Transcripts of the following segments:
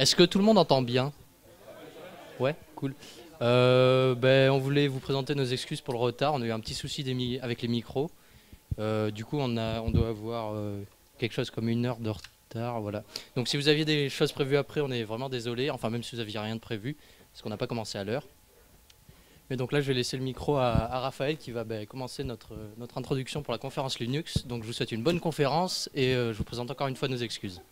Est-ce que tout le monde entend bien? Ouais, cool. On voulait vous présenter nos excuses pour le retard. On a eu un petit souci avec les micros. Du coup, on doit avoir quelque chose comme 1 heure de retard. Voilà. Donc si vous aviez des choses prévues après, on est vraiment désolé. Enfin, même si vous n'aviez rien de prévu, parce qu'on n'a pas commencé à l'heure. Mais donc là, je vais laisser le micro à Raphaël qui va commencer notre introduction pour la conférence Linux. Donc je vous souhaite une bonne conférence et je vous présente encore une fois nos excuses.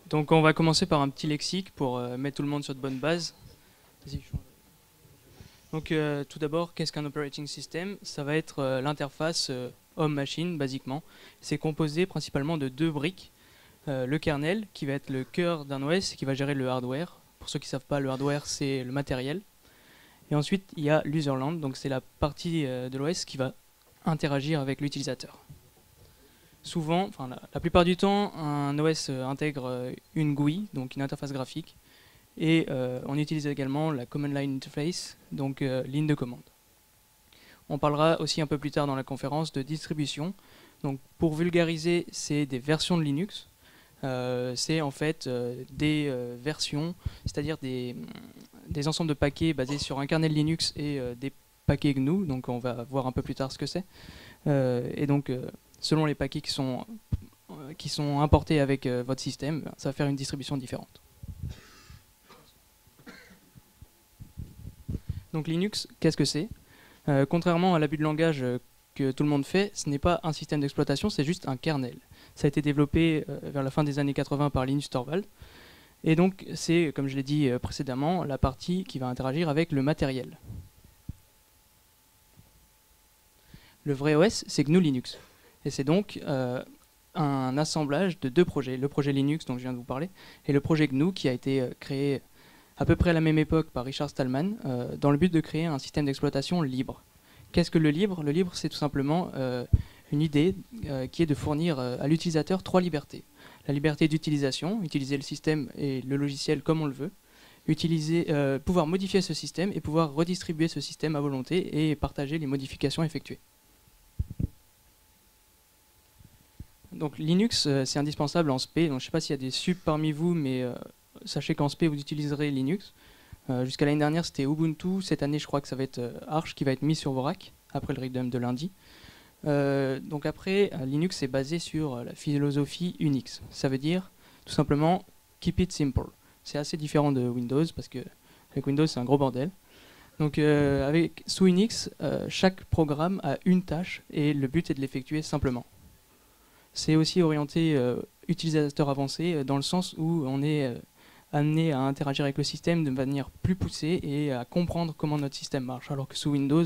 Donc on va commencer par un petit lexique pour mettre tout le monde sur de bonnes bases. Donc tout d'abord, qu'est-ce qu'un operating system? Ça va être l'interface homme-machine, basiquement. C'est composé principalement de 2 briques. Le kernel, qui va être le cœur d'un OS, qui va gérer le hardware. Pour ceux qui ne savent pas, le hardware, c'est le matériel. Et ensuite, il y a l'userland, donc c'est la partie de l'OS qui va interagir avec l'utilisateur. Souvent, enfin la plupart du temps, un OS intègre une GUI, donc une interface graphique, et on utilise également la Command Line Interface, donc ligne de commande. On parlera aussi un peu plus tard dans la conférence de distribution. Donc pour vulgariser, c'est des versions de Linux. C'est en fait des versions, c'est-à-dire des ensembles de paquets basés sur un kernel Linux et des paquets GNU, donc on va voir un peu plus tard ce que c'est. Et donc selon les paquets qui sont importés avec votre système, ça va faire une distribution différente. Donc Linux, qu'est-ce que c'est? Contrairement à l'abus de langage que tout le monde fait, ce n'est pas un système d'exploitation, c'est juste un kernel. Ça a été développé vers la fin des années 80 par Linus Torvald. Et donc c'est, comme je l'ai dit précédemment, la partie qui va interagir avec le matériel. Le vrai OS, c'est GNU Linux. Et c'est donc un assemblage de 2 projets. Le projet Linux dont je viens de vous parler et le projet GNU qui a été créé à peu près à la même époque par Richard Stallman dans le but de créer un système d'exploitation libre. Qu'est-ce que le libre? Le libre, c'est tout simplement une idée qui est de fournir à l'utilisateur 3 libertés. La liberté d'utilisation, utiliser le système et le logiciel comme on le veut, pouvoir modifier ce système et pouvoir redistribuer ce système à volonté et partager les modifications effectuées. Donc Linux, c'est indispensable en SP. Donc, je ne sais pas s'il y a des subs parmi vous, mais sachez qu'en SP, vous utiliserez Linux. Jusqu'à l'année dernière, c'était Ubuntu. Cette année, je crois que ça va être Arch qui va être mis sur vos racks, après le readum de lundi. Donc après, Linux est basé sur la philosophie Unix. Ça veut dire, tout simplement, keep it simple. C'est assez différent de Windows, parce que avec Windows, c'est un gros bordel. Donc sous Unix, chaque programme a une tâche, et le but est de l'effectuer simplement. C'est aussi orienté utilisateur avancé, dans le sens où on est amené à interagir avec le système de manière plus poussée et à comprendre comment notre système marche. Alors que sous Windows,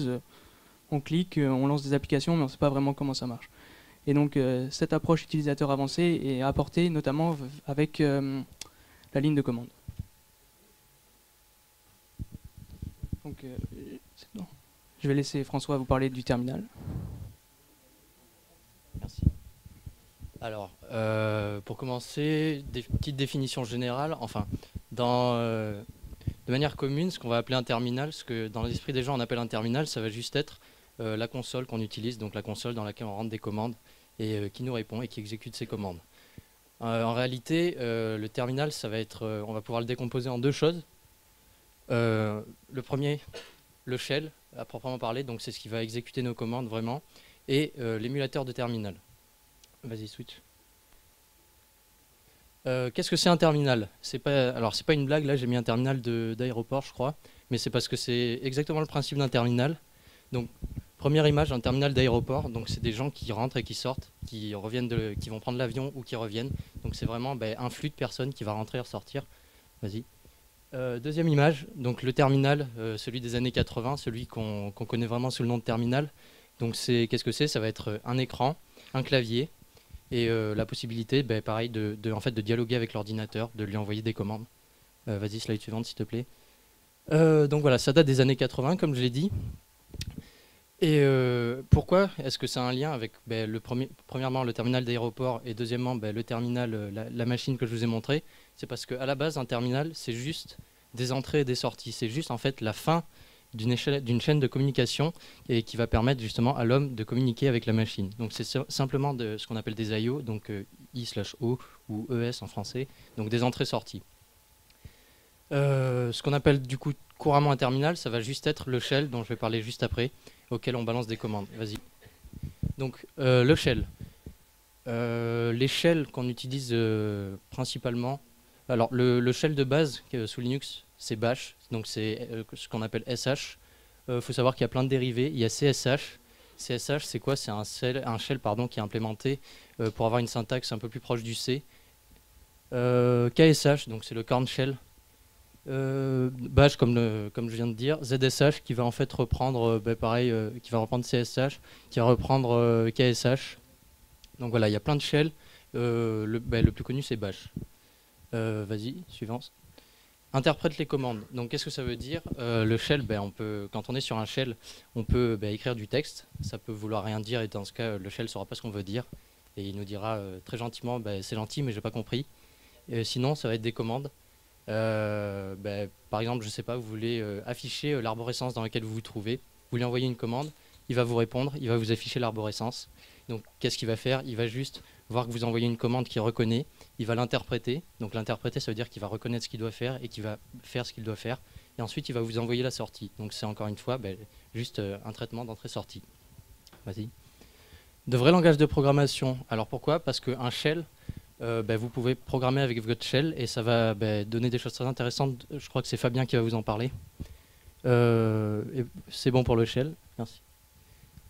on clique, on lance des applications, mais on ne sait pas vraiment comment ça marche. Et donc cette approche utilisateur avancée est apportée notamment avec la ligne de commande. Donc, je vais laisser François vous parler du terminal. Merci. Alors, pour commencer, petite définition générale. Enfin, de manière commune, ce qu'on va appeler un terminal, ce que dans l'esprit des gens on appelle un terminal, ça va juste être la console qu'on utilise, donc la console dans laquelle on rentre des commandes et qui nous répond et qui exécute ces commandes. En réalité, le terminal, ça va être, on va pouvoir le décomposer en 2 choses. Le premier, le shell, à proprement parler, donc c'est ce qui va exécuter nos commandes vraiment, et l'émulateur de terminal. Vas-y, switch. Qu'est-ce que c'est un terminal? Alors, c'est pas une blague, là j'ai mis un terminal d'aéroport, je crois, mais c'est parce que c'est exactement le principe d'un terminal. Donc, première image, un terminal d'aéroport, donc c'est des gens qui rentrent et qui sortent, qui vont prendre l'avion ou qui reviennent. Donc c'est vraiment un flux de personnes qui va rentrer et ressortir. Vas-y. Deuxième image, donc le terminal, celui des années 80, celui qu'on connaît vraiment sous le nom de terminal. Donc qu'est-ce que c'est? Ça va être un écran, un clavier, et la possibilité, pareil, en fait, de dialoguer avec l'ordinateur, de lui envoyer des commandes. Vas-y, slide suivante, s'il te plaît. Donc voilà, ça date des années 80, comme je l'ai dit. Et pourquoi est-ce que ça a un lien avec premièrement le terminal d'aéroport et deuxièmement le terminal, la machine que je vous ai montré? C'est parce qu'à la base, un terminal, c'est juste des entrées et des sorties. C'est juste en fait la fin d'une chaîne de communication et qui va permettre justement à l'homme de communiquer avec la machine. Donc c'est simplement de ce qu'on appelle des I/O, donc I/O ou ES en français, donc des entrées-sorties. Ce qu'on appelle du coup couramment un terminal, ça va juste être le shell dont je vais parler juste après, auquel on balance des commandes. Vas-y. Donc le shell. Les shells qu'on utilise principalement, alors le shell de base sous Linux, c'est Bash, donc c'est ce qu'on appelle SH. Faut savoir qu'il y a plein de dérivés. Il y a CSH. CSH, c'est quoi? C'est un shell pardon, qui est implémenté pour avoir une syntaxe un peu plus proche du C. KSH, donc c'est le Korn shell. Bash, comme je viens de dire. ZSH qui va en fait reprendre, pareil, qui va reprendre CSH, qui va reprendre KSH. Donc voilà, il y a plein de shells. Le plus connu, c'est Bash. Vas-y, suivante. Interprète les commandes. Donc qu'est-ce que ça veut dire? Le shell, quand on est sur un shell, on peut écrire du texte. Ça peut vouloir rien dire et dans ce cas, le shell ne saura pas ce qu'on veut dire. Et il nous dira très gentiment, c'est gentil mais j'ai pas compris. Sinon, ça va être des commandes. Par exemple, je sais pas, vous voulez afficher l'arborescence dans laquelle vous vous trouvez. Vous lui envoyez une commande, il va vous répondre, il va vous afficher l'arborescence. Donc qu'est-ce qu'il va faire? Il va juste voir que vous envoyez une commande qu'il reconnaît, il va l'interpréter. Donc l'interpréter, ça veut dire qu'il va reconnaître ce qu'il doit faire et qu'il va faire ce qu'il doit faire. Et ensuite, il va vous envoyer la sortie. Donc c'est encore une fois juste un traitement d'entrée-sortie. Vas-y. De vrais langages de programmation. Alors pourquoi? Parce qu'un shell, vous pouvez programmer avec votre shell et ça va donner des choses très intéressantes. Je crois que c'est Fabien qui va vous en parler. C'est bon pour le shell. Merci.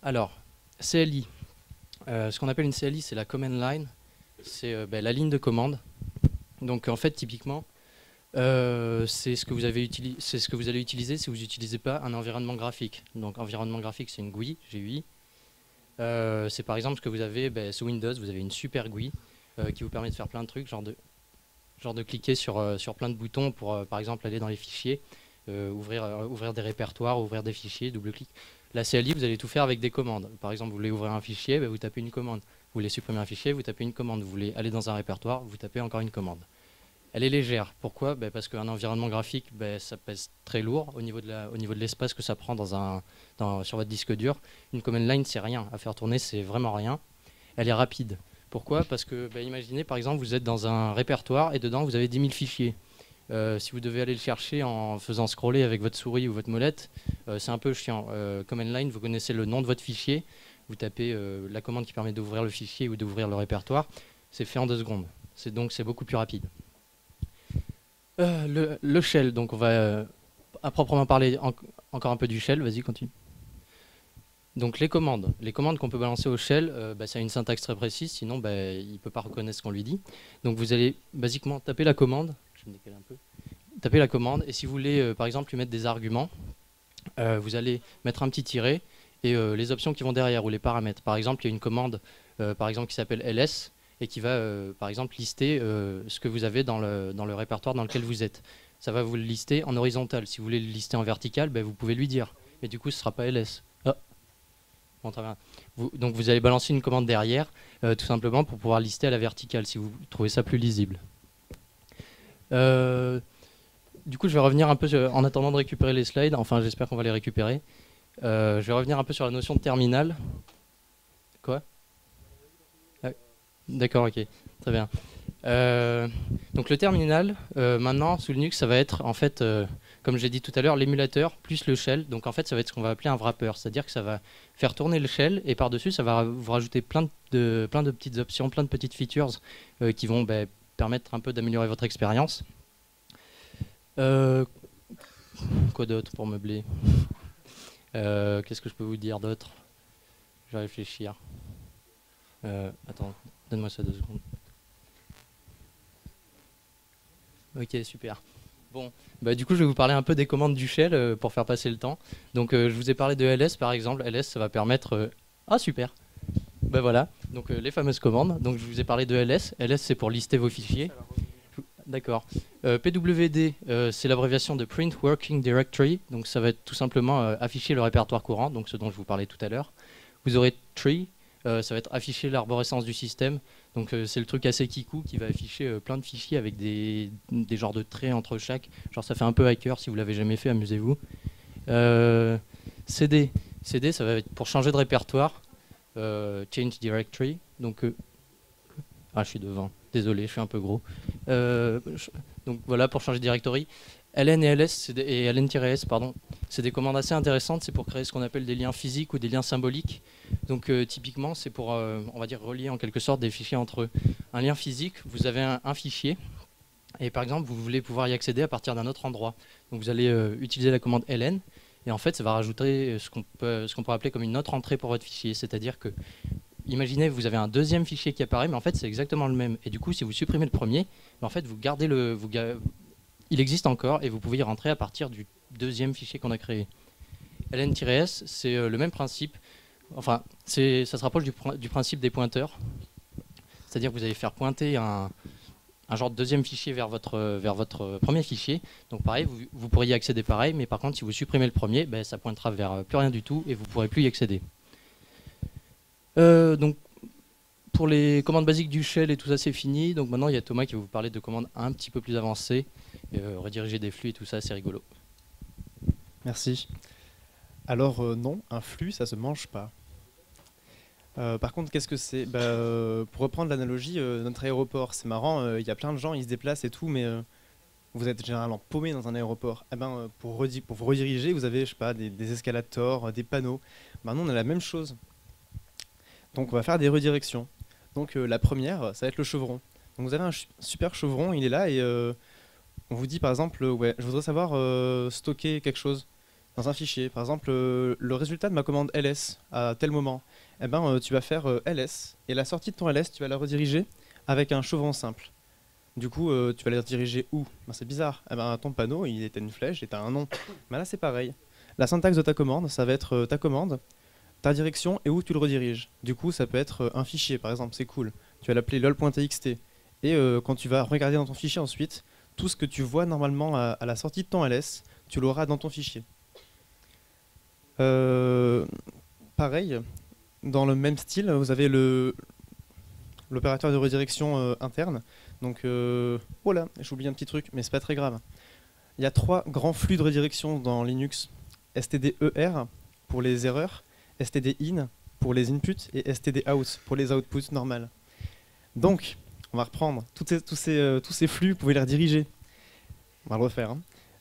Alors, CLI. Ce qu'on appelle une CLI, c'est la command line. C'est la ligne de commande. Donc en fait, typiquement, c'est ce que vous allez utiliser si vous n'utilisez pas un environnement graphique. Donc environnement graphique, c'est une GUI, GUI. C'est par exemple ce que vous avez sous Windows, vous avez une super GUI qui vous permet de faire plein de trucs, genre de cliquer sur plein de boutons pour par exemple aller dans les fichiers, ouvrir des répertoires, ouvrir des fichiers, double-clic. La CLI, vous allez tout faire avec des commandes. Par exemple, vous voulez ouvrir un fichier, vous tapez une commande. Vous voulez supprimer un fichier, vous tapez une commande. Vous voulez aller dans un répertoire, vous tapez encore une commande. Elle est légère. Pourquoi? Parce qu'un environnement graphique, ça pèse très lourd au niveau de l'espace que ça prend sur votre disque dur. Une command line, c'est rien. À faire tourner, c'est vraiment rien. Elle est rapide. Pourquoi? Parce que, imaginez, par exemple, vous êtes dans un répertoire et dedans, vous avez 10 000 fichiers. Si vous devez aller le chercher en faisant scroller avec votre souris ou votre molette, c'est un peu chiant. Command line, vous connaissez le nom de votre fichier, vous tapez la commande qui permet d'ouvrir le fichier ou d'ouvrir le répertoire, c'est fait en 2 secondes. Donc c'est beaucoup plus rapide. Le shell, donc on va à proprement parler encore un peu du shell, vas-y continue. Donc les commandes qu'on peut balancer au shell, ça a une syntaxe très précise, sinon il ne peut pas reconnaître ce qu'on lui dit. Donc vous allez basiquement taper la commande, je vais me décaler un peu, taper la commande, et si vous voulez par exemple lui mettre des arguments, vous allez mettre un petit tiret et les options qui vont derrière ou les paramètres. Par exemple, il y a une commande par exemple qui s'appelle ls et qui va par exemple lister ce que vous avez dans le répertoire dans lequel vous êtes. Ça va vous le lister en horizontal. Si vous voulez le lister en vertical, vous pouvez lui dire. Mais du coup, ce ne sera pas ls. Bon, très bien. Donc vous allez balancer une commande derrière, tout simplement pour pouvoir lister à la verticale, si vous trouvez ça plus lisible. Du coup, je vais revenir un peu, en attendant de récupérer les slides, enfin j'espère qu'on va les récupérer. Je vais revenir un peu sur la notion de terminal. Quoi? D'accord, ok, très bien. Donc le terminal, maintenant, sous Linux, ça va être en fait, comme j'ai dit tout à l'heure, l'émulateur plus le shell. Donc en fait, ça va être ce qu'on va appeler un wrapper, c'est-à-dire que ça va faire tourner le shell et par-dessus, ça va vous rajouter plein de petites options, plein de petites features qui vont permettre un peu d'améliorer votre expérience. Quoi d'autre pour meubler? Qu'est-ce que je peux vous dire d'autre? Je vais réfléchir. Attends, donne-moi ça 2 secondes. Ok, super. Bon, du coup, je vais vous parler un peu des commandes du shell pour faire passer le temps. Donc, je vous ai parlé de ls, par exemple. Ls, ça va permettre... Ah, super. Voilà, donc les fameuses commandes. Donc, je vous ai parlé de ls. Ls, c'est pour lister vos fichiers. D'accord. PWD, c'est l'abréviation de Print Working Directory. Donc, ça va être tout simplement afficher le répertoire courant, donc ce dont je vous parlais tout à l'heure. Vous aurez Tree, ça va être afficher l'arborescence du système. Donc c'est le truc assez kikou qui va afficher plein de fichiers avec des genres de traits entre chaque. Genre ça fait un peu hacker, si vous l'avez jamais fait, amusez-vous. CD. CD, ça va être pour changer de répertoire. Change directory. Donc, je suis devant. Désolé, je suis un peu gros. Donc voilà, pour changer de directory. ln et ls et ln-s, pardon, c'est des commandes assez intéressantes. C'est pour créer ce qu'on appelle des liens physiques ou des liens symboliques. Donc typiquement, c'est pour, on va dire, relier en quelque sorte des fichiers entre eux. Un lien physique, vous avez un fichier. Et par exemple, vous voulez pouvoir y accéder à partir d'un autre endroit. Donc vous allez utiliser la commande ln. Et en fait, ça va rajouter ce qu'on pourrait appeler comme une autre entrée pour votre fichier. C'est-à-dire que, imaginez, vous avez un deuxième fichier qui apparaît, mais en fait, c'est exactement le même. Et du coup, si vous supprimez le premier, en fait, vous gardez il existe encore et vous pouvez y rentrer à partir du deuxième fichier qu'on a créé. ln-s, c'est le même principe. Enfin, ça se rapproche du principe des pointeurs. C'est-à-dire que vous allez faire pointer un genre de deuxième fichier vers votre premier fichier. Donc pareil, vous pourriez y accéder pareil, mais par contre, si vous supprimez le premier, ça pointera vers plus rien du tout et vous ne pourrez plus y accéder. Donc, pour les commandes basiques du shell et tout ça, c'est fini. Donc maintenant, il y a Thomas qui va vous parler de commandes un petit peu plus avancées. Rediriger des flux et tout ça, c'est rigolo. Merci. Alors non, un flux, ça se mange pas. Par contre, qu'est-ce que c'est? Pour reprendre l'analogie, notre aéroport, c'est marrant, il y a plein de gens, ils se déplacent et tout, mais vous êtes généralement paumé dans un aéroport. Pour vous rediriger, vous avez, je sais pas, des escalators, des panneaux. Nous, on a la même chose. Donc, on va faire des redirections. Donc, la première, ça va être le chevron. Donc, vous avez un super chevron, il est là, et on vous dit, par exemple, ouais, je voudrais savoir stocker quelque chose dans un fichier. Par exemple, le résultat de ma commande ls à tel moment. Tu vas faire ls, et la sortie de ton ls, tu vas la rediriger avec un chevron simple. Du coup, tu vas la rediriger où? C'est bizarre. Ton panneau, il était une flèche et tu as un nom. Là, c'est pareil. La syntaxe de ta commande, ça va être ta commande, ta direction et où tu le rediriges. Du coup, ça peut être un fichier, par exemple, c'est cool. Tu vas l'appeler lol.txt. Et quand tu vas regarder dans ton fichier ensuite, tout ce que tu vois normalement à la sortie de ton ls, tu l'auras dans ton fichier. Pareil, dans le même style, vous avez l'opérateur de redirection interne. Donc, oh là, j'ai oublié un petit truc, mais c'est pas très grave. Il y a 3 grands flux de redirection dans Linux. stder pour les erreurs, stdin pour les inputs et stdout pour les outputs normales. Donc, on va reprendre tous ces flux, vous pouvez les rediriger. On va le refaire.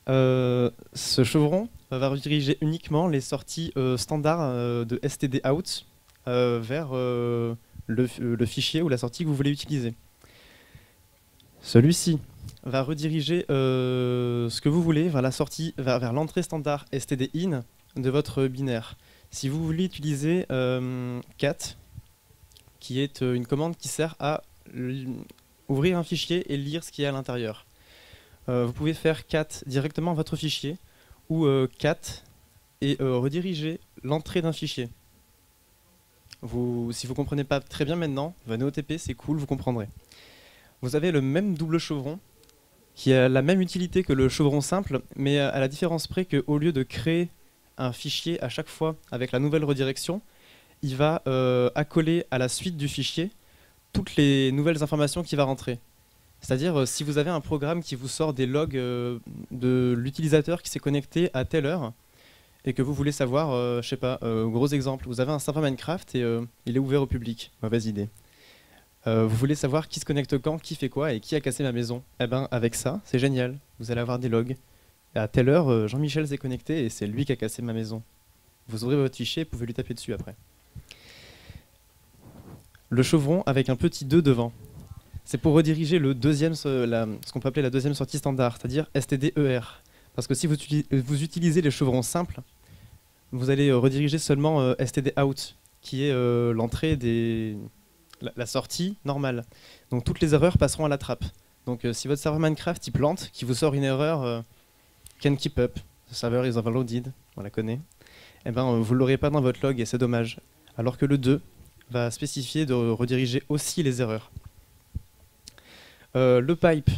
Ce chevron va rediriger uniquement les sorties standards de stdout vers le fichier ou la sortie que vous voulez utiliser. Celui-ci va rediriger ce que vous voulez vers la sortie, vers l'entrée standard stdin de votre binaire. Si vous voulez utiliser cat, qui est une commande qui sert à ouvrir un fichier et lire ce qu'il y a à l'intérieur, vous pouvez faire cat directement à votre fichier ou cat et rediriger l'entrée d'un fichier. Si vous ne comprenez pas très bien maintenant, venez au TP, c'est cool, vous comprendrez. Vous avez le même double chevron qui a la même utilité que le chevron simple, mais à la différence près qu'au lieu de créer un fichier à chaque fois avec la nouvelle redirection, il va accoler à la suite du fichier toutes les nouvelles informations qui va rentrer. C'est-à-dire, si vous avez un programme qui vous sort des logs de l'utilisateur qui s'est connecté à telle heure, et que vous voulez savoir, je sais pas, gros exemple, vous avez un serveur Minecraft et il est ouvert au public, mauvaise idée. Vous voulez savoir qui se connecte quand, qui fait quoi et qui a cassé ma maison. Avec ça, c'est génial, vous allez avoir des logs. Et à telle heure, Jean-Michel s'est connecté et c'est lui qui a cassé ma maison. Vous ouvrez votre fichier et vous pouvez lui taper dessus après. Le chevron avec un petit 2 devant. C'est pour rediriger le deuxième, ce qu'on peut appeler la deuxième sortie standard, c'est-à-dire stder. Parce que si vous utilisez les chevrons simples, vous allez rediriger seulement stdout, qui est l'entrée la sortie normale. Donc toutes les erreurs passeront à la trappe. Donc si votre serveur Minecraft il plante, qui vous sort une erreur can keep up, the server is overloaded, on la connaît, vous ne l'aurez pas dans votre log et c'est dommage. Alors que le 2 va spécifier de rediriger aussi les erreurs. Le pipe.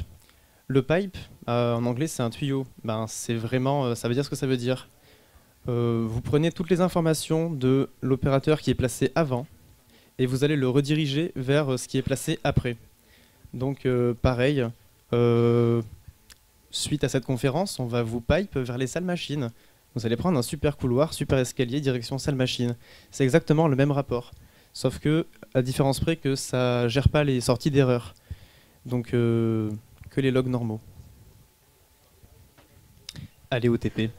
Le pipe, en anglais, c'est un tuyau. C'est vraiment, ça veut dire ce que ça veut dire. Vous prenez toutes les informations de l'opérateur qui est placé avant et vous allez le rediriger vers ce qui est placé après. Donc, pareil, suite à cette conférence, on va vous pipe vers les salles machines. Vous allez prendre un super couloir, super escalier, direction salle machine. C'est exactement le même rapport. Sauf que, à différence près que ça gère pas les sorties d'erreur. Donc, que les logs normaux. Allez au TP.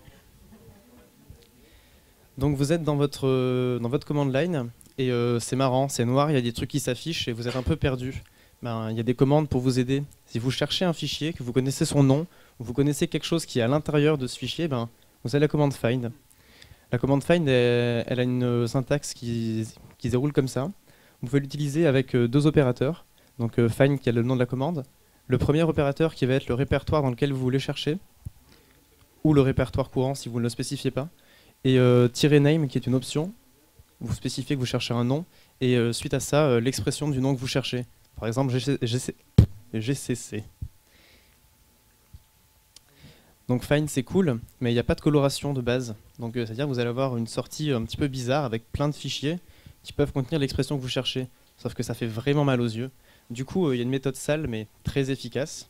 Donc vous êtes dans votre command line et c'est marrant, c'est noir, il y a des trucs qui s'affichent et vous êtes un peu perdu. Ben, il y a des commandes pour vous aider. Si vous cherchez un fichier, que vous connaissez son nom, ou vous connaissez quelque chose qui est à l'intérieur de ce fichier, ben, vous avez la commande find. La commande find, elle a une syntaxe qui se déroule comme ça. Vous pouvez l'utiliser avec deux opérateurs. Donc find qui a le nom de la commande. Le premier opérateur qui va être le répertoire dans lequel vous voulez chercher, ou le répertoire courant si vous ne le spécifiez pas. Et -name qui est une option. Vous spécifiez que vous cherchez un nom. Et suite à ça, l'expression du nom que vous cherchez. Par exemple, GCC. Donc find c'est cool, mais il n'y a pas de coloration de base. Donc c'est-à-dire que vous allez avoir une sortie un petit peu bizarre avec plein de fichiers qui peuvent contenir l'expression que vous cherchez. Sauf que ça fait vraiment mal aux yeux. Du coup, il y a une méthode sale mais très efficace.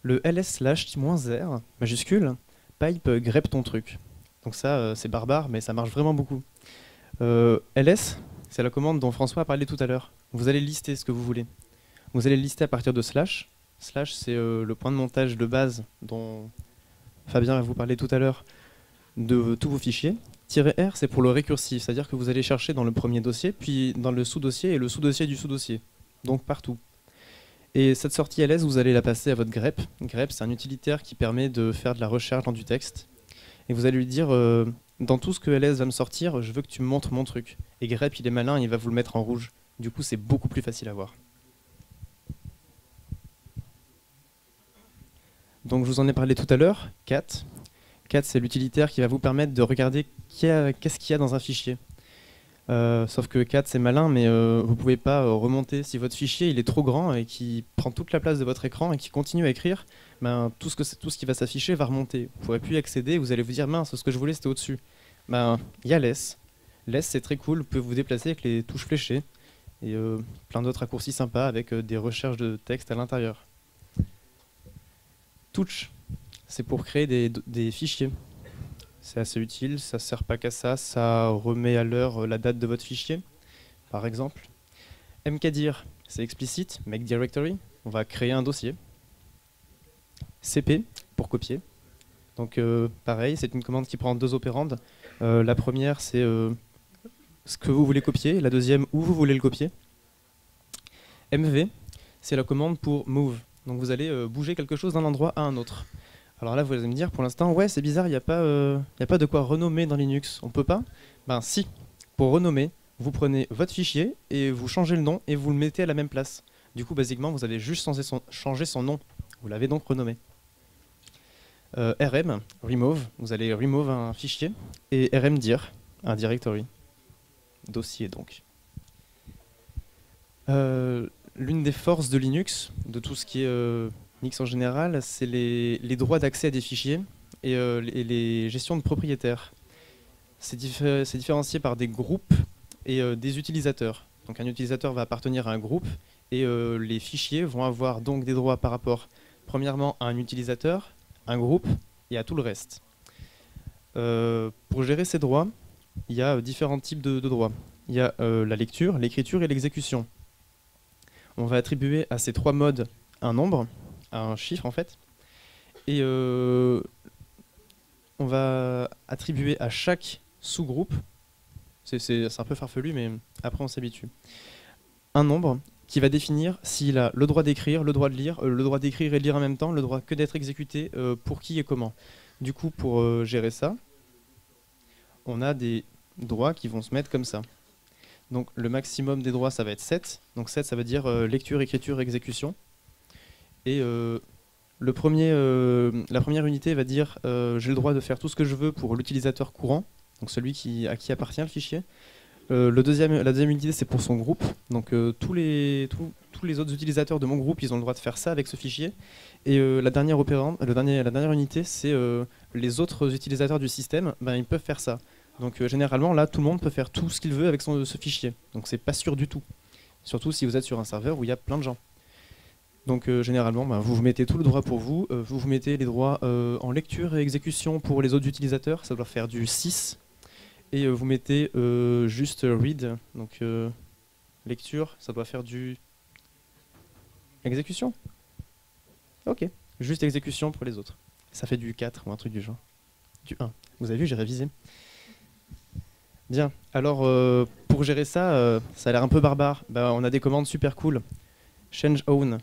Le ls/-r majuscule pipe grep ton truc. Donc ça, c'est barbare, mais ça marche vraiment beaucoup. ls, c'est la commande dont François a parlé tout à l'heure. Vous allez lister ce que vous voulez. Vous allez lister à partir de slash. Slash, c'est le point de montage de base dont Fabien va vous parler tout à l'heure de tous vos fichiers. -r, c'est pour le récursif, c'est-à-dire que vous allez chercher dans le premier dossier, puis dans le sous-dossier et le sous-dossier du sous-dossier. Donc partout. Et cette sortie ls, vous allez la passer à votre grep. Grep, c'est un utilitaire qui permet de faire de la recherche dans du texte. Et vous allez lui dire, dans tout ce que ls va me sortir, je veux que tu me montres mon truc. Et grep, il est malin, il va vous le mettre en rouge. Du coup, c'est beaucoup plus facile à voir. Donc je vous en ai parlé tout à l'heure, cat. Cat, c'est l'utilitaire qui va vous permettre de regarder qu'est-ce qu'il y a dans un fichier. Sauf que cat, c'est malin, mais vous ne pouvez pas remonter. Si votre fichier il est trop grand et qui prend toute la place de votre écran et qui continue à écrire, ben, tout ce qui va s'afficher va remonter. Vous ne pourrez plus y accéder, vous allez vous dire, mince, ce que je voulais c'était au-dessus. Ben, il y a less. Less, c'est très cool, vous pouvez vous déplacer avec les touches fléchées et plein d'autres raccourcis sympas avec des recherches de texte à l'intérieur. Touch, c'est pour créer des fichiers. C'est assez utile, ça ne sert pas qu'à ça, ça remet à l'heure la date de votre fichier, par exemple. mkdir, c'est explicite, make directory, on va créer un dossier. cp, pour copier. Donc pareil, c'est une commande qui prend deux opérandes. La première, c'est ce que vous voulez copier, la deuxième, où vous voulez le copier. mv, c'est la commande pour move. Donc vous allez bouger quelque chose d'un endroit à un autre. Alors là, vous allez me dire, pour l'instant, ouais, c'est bizarre, il n'y a pas de quoi renommer dans Linux. On peut pas? Ben si. Pour renommer, vous prenez votre fichier et vous changez le nom et vous le mettez à la même place. Du coup, basiquement, vous avez juste changer son nom. Vous l'avez donc renommé. rm, remove, vous allez remove un fichier. Et rmdir, un directory. Dossier donc. L'une des forces de Linux, de tout ce qui est Linux en général, c'est les droits d'accès à des fichiers et les gestions de propriétaires. C'est différencié par des groupes et des utilisateurs. Donc un utilisateur va appartenir à un groupe et les fichiers vont avoir donc des droits par rapport, premièrement, à un utilisateur, un groupe et à tout le reste. Pour gérer ces droits, il y a différents types de droits. Il y a la lecture, l'écriture et l'exécution. On va attribuer à ces trois modes un nombre, un chiffre en fait, et on va attribuer à chaque sous-groupe, c'est un peu farfelu mais après on s'habitue, un nombre qui va définir s'il a le droit d'écrire, le droit de lire, le droit d'écrire et de lire en même temps, le droit que d'être exécuté, pour qui et comment. Du coup, pour gérer ça, on a des droits qui vont se mettre comme ça. Donc le maximum des droits, ça va être 7. Donc 7, ça veut dire lecture, écriture, exécution. Et la première unité va dire j'ai le droit de faire tout ce que je veux pour l'utilisateur courant, donc celui à qui appartient le fichier. La deuxième unité, c'est pour son groupe. Donc tous les autres utilisateurs de mon groupe, ils ont le droit de faire ça avec ce fichier. Et la dernière unité, c'est les autres utilisateurs du système, ben, ils peuvent faire ça. Donc généralement, là, tout le monde peut faire tout ce qu'il veut avec ce fichier. Donc c'est pas sûr du tout. Surtout si vous êtes sur un serveur où il y a plein de gens. Donc généralement, vous mettez tout le droit pour vous. Vous mettez les droits en lecture et exécution pour les autres utilisateurs. Ça doit faire du 6. Et vous mettez juste read. Donc lecture, ça doit faire du... Exécution? Ok. Juste exécution pour les autres. Ça fait du 4 ou un truc du genre. Du 1. Vous avez vu, j'ai révisé. Bien. Alors, pour gérer ça, ça a l'air un peu barbare. On a des commandes super cool. Change own.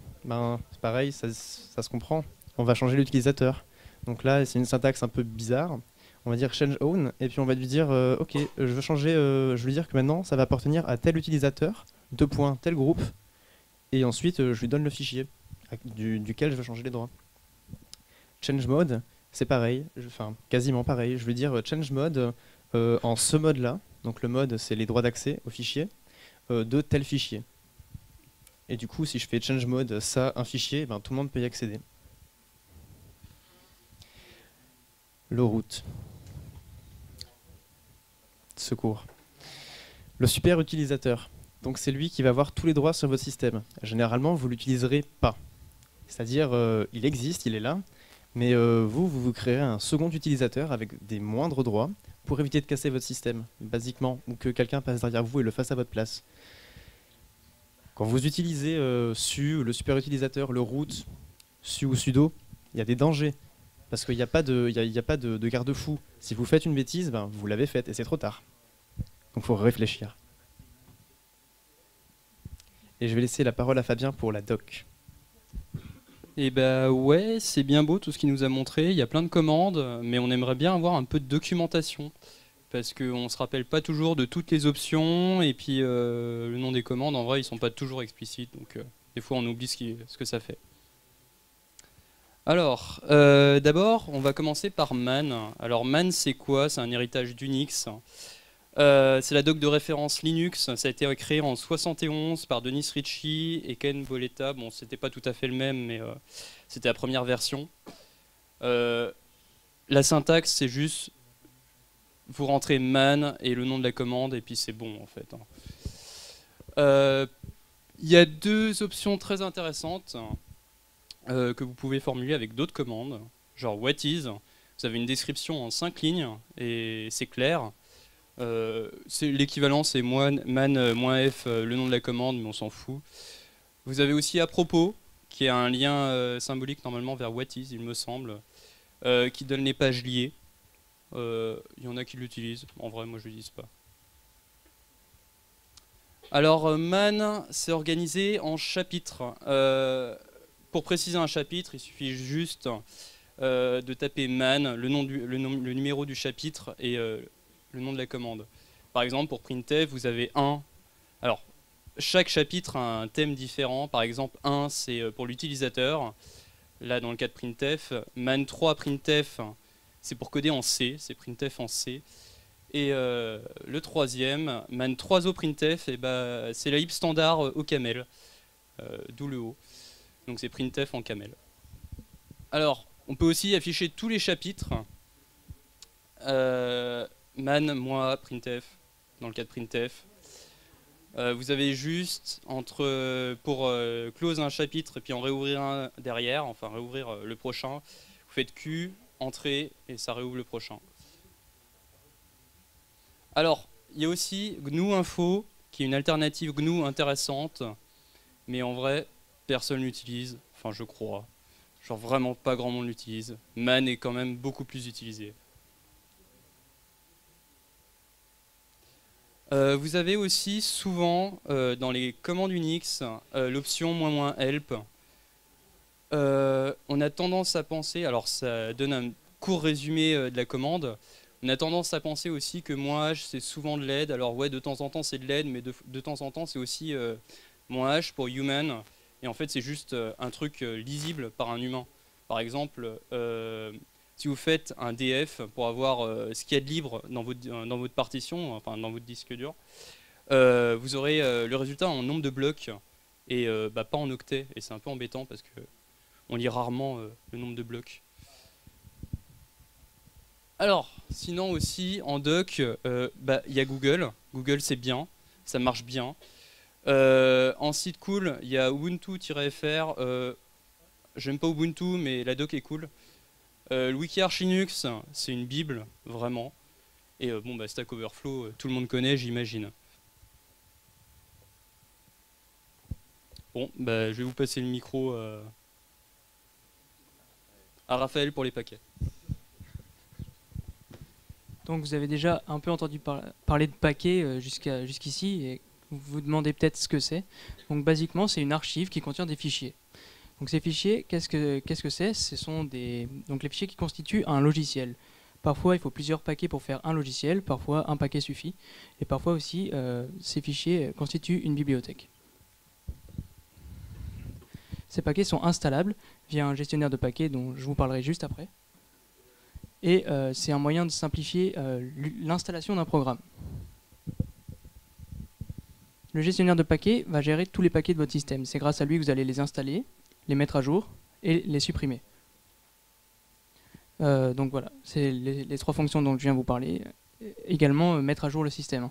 C'est pareil, ça se comprend. On va changer l'utilisateur. Donc là, c'est une syntaxe un peu bizarre. On va dire change own, et puis on va lui dire ok, je veux changer, je veux lui dire que maintenant, ça va appartenir à tel utilisateur, tel groupe, et ensuite, je lui donne le fichier duquel je veux changer les droits. Change mode, c'est pareil, enfin quasiment pareil. Je veux dire change mode en ce mode-là. Donc le mode, c'est les droits d'accès au fichier de tel fichier. Et du coup, si je fais change mode ça, un fichier, tout le monde peut y accéder. Le root. Secours. Le super utilisateur. Donc c'est lui qui va avoir tous les droits sur votre système. Généralement, vous ne l'utiliserez pas. C'est-à-dire, il existe, il est là, mais vous créerez un second utilisateur avec des moindres droits pour éviter de casser votre système, basiquement, ou que quelqu'un passe derrière vous et le fasse à votre place. Quand vous utilisez su, le super utilisateur, le root, su ou sudo, il y a des dangers, parce qu'il n'y a pas de garde-fou. Si vous faites une bêtise, vous l'avez faite, et c'est trop tard. Donc il faut réfléchir. Et je vais laisser la parole à Fabien pour la doc. Et ouais, c'est bien beau tout ce qu'il nous a montré, il y a plein de commandes, mais on aimerait bien avoir un peu de documentation, parce qu'on ne se rappelle pas toujours de toutes les options, et puis le nom des commandes, en vrai, ils ne sont pas toujours explicites, donc des fois on oublie ce que ça fait. Alors, d'abord, on va commencer par man. Alors man, c'est quoi? C'est un héritage d'Unix. C'est la doc de référence Linux, ça a été créé en 71 par Denis Ritchie et Ken Boletta. Bon, c'était pas tout à fait le même, mais c'était la première version. La syntaxe, c'est juste, vous rentrez man et le nom de la commande, et puis c'est bon en fait. Il y a deux options très intéressantes que vous pouvez formuler avec d'autres commandes, genre what is. Vous avez une description en 5 lignes, et c'est clair. L'équivalent c'est man -f le nom de la commande, mais on s'en fout. Vous avez aussi à propos, qui est un lien symbolique normalement vers what is, il me semble, qui donne les pages liées. Il y en a qui l'utilisent, en vrai moi je l'utilise pas. Alors man, c'est organisé en chapitres. Pour préciser un chapitre, il suffit juste de taper man, le numéro du chapitre et le nom de la commande. Par exemple, pour printf, vous avez 1. Alors, chaque chapitre a un thème différent. Par exemple, 1, c'est pour l'utilisateur. Là, dans le cas de printf, man 3 printf, c'est pour coder en C, c'est printf en C. Et le troisième, man 3o printf, c'est la heap standard au camel, d'où le O. Donc c'est printf en camel. Alors, on peut aussi afficher tous les chapitres. Man, moi, printf, dans le cas de printf. Vous avez juste, pour close un chapitre et puis en réouvrir un derrière, enfin réouvrir le prochain, vous faites Q, entrée, et ça réouvre le prochain. Alors, il y a aussi GNU Info, qui est une alternative GNU intéressante, mais en vrai, personne l'utilise, enfin je crois. Genre vraiment pas grand monde l'utilise. Man est quand même beaucoup plus utilisé. Vous avez aussi souvent dans les commandes Unix l'option "-help". On a tendance à penser, alors ça donne un court résumé de la commande, on a tendance à penser aussi que "-h" c'est souvent de l'aide. Alors ouais, de temps en temps c'est de l'aide, mais de temps en temps c'est aussi "-h" pour human, et en fait c'est juste un truc lisible par un humain. Par exemple, si vous faites un DF pour avoir ce qu'il y a de libre dans votre partition, enfin dans votre disque dur, vous aurez le résultat en nombre de blocs et pas en octets. Et c'est un peu embêtant parce que on lit rarement le nombre de blocs. Alors, sinon aussi en doc, y a Google. Google c'est bien, ça marche bien. En site cool, il y a Ubuntu-fr. J'aime pas Ubuntu, mais la doc est cool. Le wiki Archinux, c'est une bible, vraiment. Et bon, bah, Stack Overflow, tout le monde connaît, j'imagine. Bon, bah, je vais vous passer le micro à Raphaël pour les paquets. Donc vous avez déjà un peu entendu parler de paquets jusqu'ici et vous vous demandez peut-être ce que c'est. Donc basiquement c'est une archive qui contient des fichiers. Donc ces fichiers, qu'est-ce que c'est? Ce sont donc les fichiers qui constituent un logiciel. Parfois il faut plusieurs paquets pour faire un logiciel, parfois un paquet suffit. Et parfois aussi ces fichiers constituent une bibliothèque. Ces paquets sont installables via un gestionnaire de paquets dont je vous parlerai juste après. Et c'est un moyen de simplifier l'installation d'un programme. Le gestionnaire de paquets va gérer tous les paquets de votre système. C'est grâce à lui que vous allez les installer, les mettre à jour et les supprimer. Donc voilà, c'est les trois fonctions dont je viens de vous parler. Également, mettre à jour le système.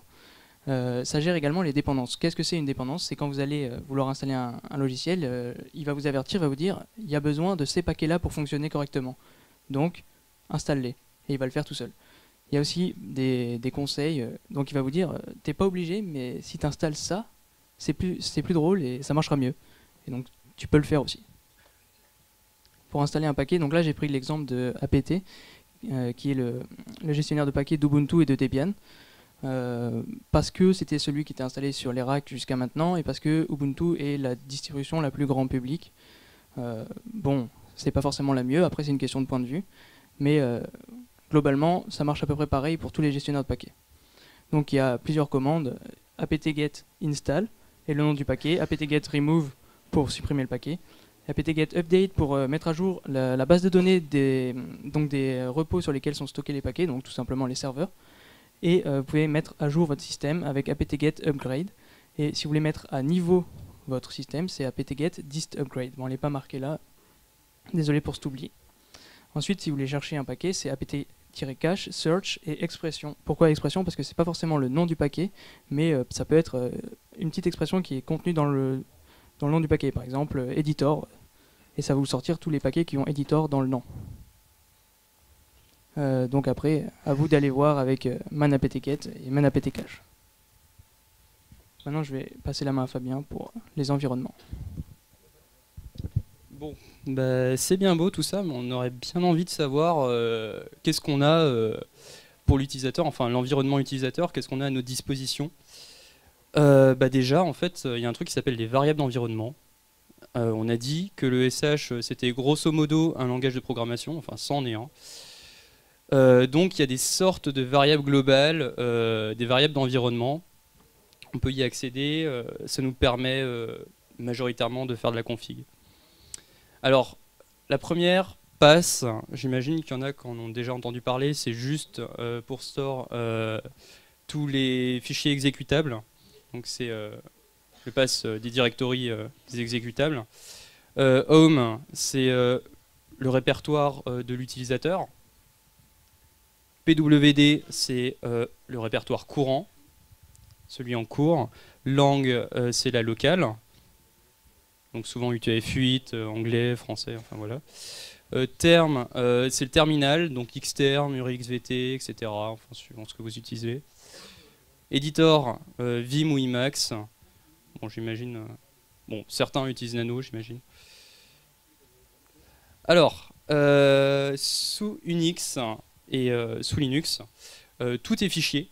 Ça gère également les dépendances. Qu'est-ce que c'est une dépendance? C'est quand vous allez vouloir installer un logiciel, il va vous avertir, il va vous dire il y a besoin de ces paquets-là pour fonctionner correctement. Donc, installe-les. Et il va le faire tout seul. Il y a aussi des conseils. Donc il va vous dire, t'es pas obligé, mais si tu installes ça, c'est plus drôle et ça marchera mieux. Et donc tu peux le faire aussi. Pour installer un paquet, donc là j'ai pris l'exemple de apt, qui est le gestionnaire de paquets d'Ubuntu et de Debian. Parce que c'était celui qui était installé sur les racks jusqu'à maintenant et parce que Ubuntu est la distribution la plus grand public. Bon, c'est pas forcément la mieux, après c'est une question de point de vue. Mais globalement, ça marche à peu près pareil pour tous les gestionnaires de paquets. Donc il y a plusieurs commandes, apt-get install et le nom du paquet, apt-get remove pour supprimer le paquet, apt-get update pour mettre à jour la base de données des repos sur lesquels sont stockés les paquets, donc tout simplement les serveurs. Et vous pouvez mettre à jour votre système avec apt-get upgrade. Et si vous voulez mettre à niveau votre système, c'est apt-get dist upgrade. Bon, elle n'est pas marquée là, désolé pour cet oubli. Ensuite, si vous voulez chercher un paquet, c'est apt-cache, search et expression. Pourquoi expression? Parce que c'est pas forcément le nom du paquet, mais ça peut être une petite expression qui est contenue dans le nom du paquet. Par exemple, editor, et ça va vous sortir tous les paquets qui ont editor dans le nom. Donc après, à vous d'aller voir avec man apt-get et man apt-cache. Maintenant, je vais passer la main à Fabien pour les environnements. Bon, bah, c'est bien beau tout ça, mais on aurait bien envie de savoir qu'est-ce qu'on a pour l'utilisateur, enfin l'environnement utilisateur, qu'est-ce qu'on a à notre disposition. Bah déjà, en fait, il y a un truc qui s'appelle les variables d'environnement. On a dit que le SH, c'était grosso modo un langage de programmation, enfin c'en est un. Donc il y a des sortes de variables globales, des variables d'environnement. On peut y accéder, ça nous permet majoritairement de faire de la config. Alors, la première passe, j'imagine qu'il y en a qui en ont déjà entendu parler, c'est juste pour store tous les fichiers exécutables. Donc c'est le pass des directories des exécutables. Home, c'est le répertoire de l'utilisateur. PWD, c'est le répertoire courant, celui en cours. Lang, c'est la locale. Donc souvent UTF-8, anglais, français, enfin voilà. Term, c'est le terminal, donc Xterm, URXVT, etc. Enfin, suivant ce que vous utilisez. Editor, Vim ou Emacs. Bon, j'imagine. Bon, certains utilisent Nano, j'imagine. Alors, sous Unix et sous Linux, tout est fichier.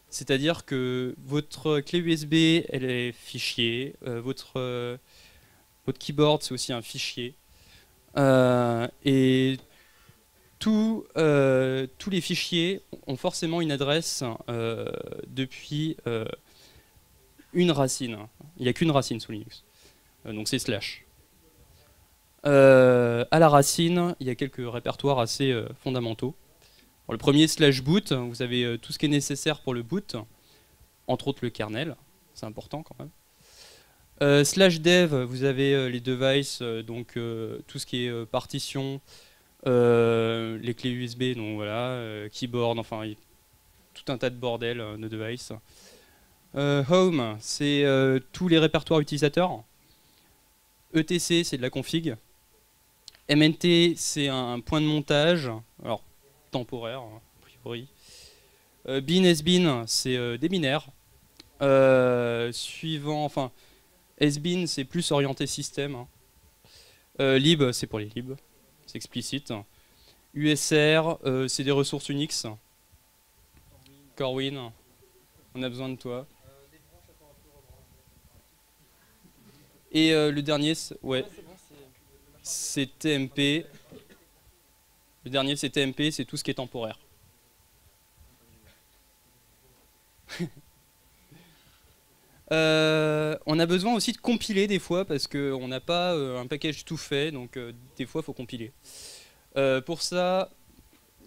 C'est-à-dire que votre clé USB, elle est fichier. Votre keyboard, c'est aussi un fichier. Et tous les fichiers ont forcément une adresse depuis une racine. Il n'y a qu'une racine sous Linux. Donc c'est slash. À la racine, il y a quelques répertoires assez fondamentaux. Alors, le premier, slash boot, vous avez tout ce qui est nécessaire pour le boot, entre autres le kernel, c'est important quand même. Slash dev, vous avez les devices, donc tout ce qui est partition, les clés USB, donc voilà, keyboard, enfin tout un tas de bordel de devices. Home, c'est tous les répertoires utilisateurs. ETC, c'est de la config. MNT, c'est un point de montage, alors temporaire, a priori. Bin, SBin, c'est des binaires. Suivant, enfin, SBin, c'est plus orienté système. Lib, c'est pour les lib, c'est explicite. USR, c'est des ressources Unix. Corwin, on a besoin de toi. Et le dernier, ouais, c'est TMP. Le dernier, c'est TMP, c'est tout ce qui est temporaire. On a besoin aussi de compiler des fois parce qu'on n'a pas un package tout fait, donc des fois il faut compiler. Pour ça,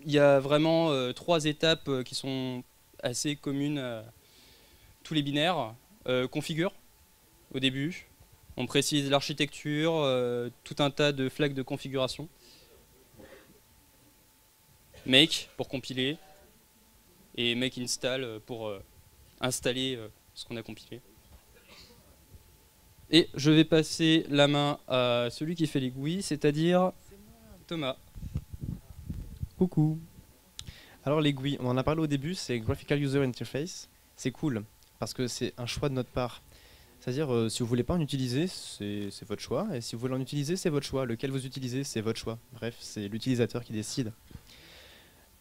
il y a vraiment 3 étapes qui sont assez communes à tous les binaires. Configure au début, on précise l'architecture, tout un tas de flags de configuration. Make pour compiler et make install pour installer ce qu'on a compilé. Et je vais passer la main à celui qui fait les GUI, c'est-à-dire Thomas. Coucou. Alors les GUI, on en a parlé au début, c'est Graphical User Interface. C'est cool, parce que c'est un choix de notre part. C'est-à-dire, si vous voulez pas en utiliser, c'est votre choix. Et si vous voulez en utiliser, c'est votre choix. Lequel vous utilisez, c'est votre choix. Bref, c'est l'utilisateur qui décide.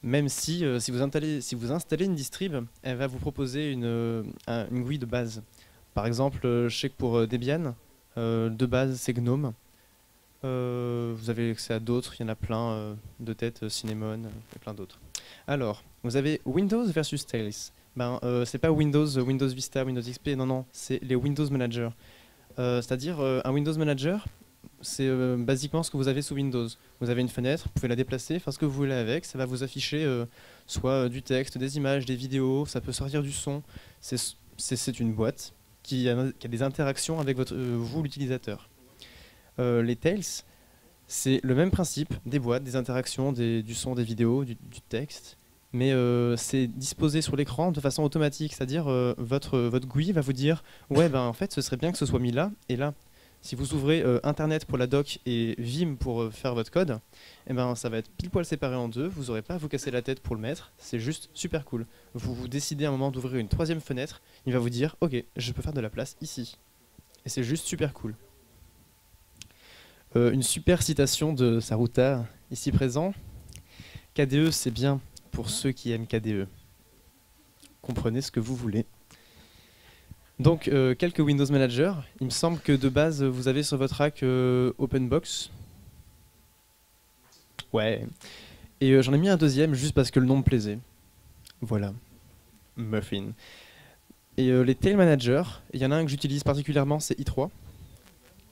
Même si, si vous installez une distrib, elle va vous proposer une GUI de base. Par exemple, je sais que pour Debian, de base, c'est GNOME. Vous avez accès à d'autres, il y en a plein de tête, Cinnamon, et plein d'autres. Alors, vous avez Windows versus Tails. Ben, c'est pas Windows Vista, Windows XP, non, non, c'est les Windows Manager. C'est-à-dire, un Windows Manager, c'est basiquement ce que vous avez sous Windows. Vous avez une fenêtre, vous pouvez la déplacer, faire ce que vous voulez avec, ça va vous afficher soit du texte, des images, des vidéos, ça peut sortir du son. C'est une boîte qui a des interactions avec vous, l'utilisateur. Les Tails, c'est le même principe, des boîtes, des interactions, du son, des vidéos, du texte, mais c'est disposé sur l'écran de façon automatique, c'est-à-dire votre GUI va vous dire « Ouais, ben en fait, ce serait bien que ce soit mis là et là ». Si vous ouvrez Internet pour la doc et Vim pour faire votre code, eh ben, ça va être pile poil séparé en deux, vous n'aurez pas à vous casser la tête pour le mettre, c'est juste super cool. Vous décidez à un moment d'ouvrir une 3e fenêtre, il va vous dire « Ok, je peux faire de la place ici ». Et c'est juste super cool. Une super citation de Saruta, ici présent. KDE, c'est bien pour ceux qui aiment KDE. Comprenez ce que vous voulez. Donc, quelques Windows Manager. Il me semble que de base, vous avez sur votre rack OpenBox. Ouais. Et j'en ai mis un deuxième juste parce que le nom me plaisait. Voilà. Muffin. Et les Tail Manager, il y en a un que j'utilise particulièrement, c'est i3,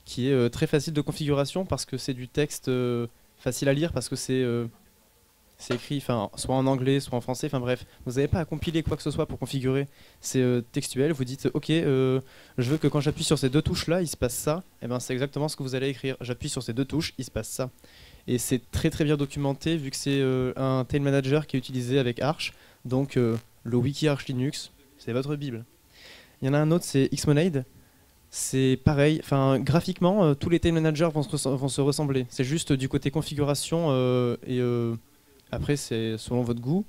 qui est très facile de configuration parce que c'est du texte facile à lire, parce que c'est écrit soit en anglais, soit en français, enfin bref, vous n'avez pas à compiler quoi que ce soit pour configurer, c'est textuel, vous dites ok, je veux que quand j'appuie sur ces 2 touches là, il se passe ça, et ben c'est exactement ce que vous allez écrire, j'appuie sur ces 2 touches, il se passe ça. Et c'est très très bien documenté vu que c'est un Tail Manager qui est utilisé avec Arch, donc le wiki Arch Linux, c'est votre bible. Il y en a un autre, c'est Xmonade. C'est pareil, graphiquement, tous les Tail Managers vont se ressembler. C'est juste du côté configuration et après c'est selon votre goût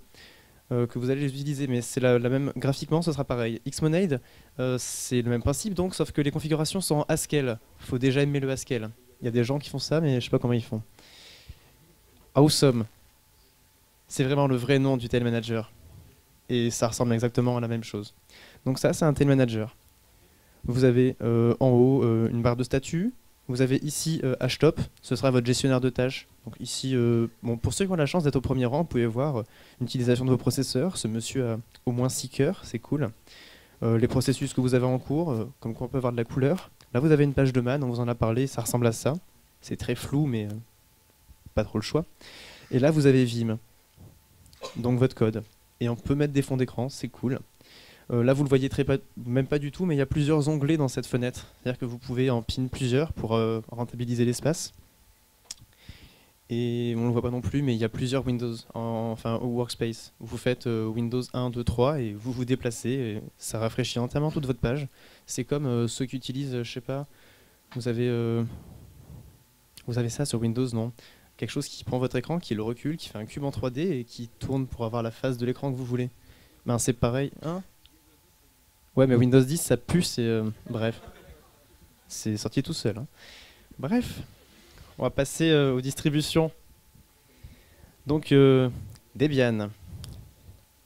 que vous allez les utiliser, mais c'est la même. Graphiquement, ce sera pareil. Xmonade, c'est le même principe, donc, sauf que les configurations sont en Haskell. Il faut déjà aimer le Haskell. Il y a des gens qui font ça, mais je sais pas comment ils font. Awesome, c'est vraiment le vrai nom du Tail Manager, et ça ressemble exactement à la même chose. Donc ça, c'est un Tail Manager. Vous avez en haut une barre de statut. Vous avez ici HTOP, ce sera votre gestionnaire de tâches. Donc ici, bon, pour ceux qui ont la chance d'être au premier rang, vous pouvez voir l'utilisation de vos processeurs. Ce monsieur a au moins 6 cœurs, c'est cool. Les processus que vous avez en cours, comme quoi on peut avoir de la couleur. Là, vous avez une page de man, on vous en a parlé, ça ressemble à ça. C'est très flou, mais pas trop le choix. Et là, vous avez Vim, donc votre code. Et on peut mettre des fonds d'écran, c'est cool. Là, vous le voyez même pas du tout, mais il y a plusieurs onglets dans cette fenêtre. C'est-à-dire que vous pouvez en pin plusieurs pour rentabiliser l'espace. Et on ne le voit pas non plus, mais il y a plusieurs Windows, enfin au Workspace. Vous faites Windows 1, 2, 3 et vous vous déplacez. Et ça rafraîchit entièrement toute votre page. C'est comme ceux qui utilisent, je sais pas, vous avez ça sur Windows, non? Quelque chose qui prend votre écran, qui le recule, qui fait un cube en 3D et qui tourne pour avoir la face de l'écran que vous voulez. Ben c'est pareil. Hein, ouais, mais Windows 10, ça pue, bref. C'est sorti tout seul. Hein. Bref. On va passer aux distributions. Donc, Debian,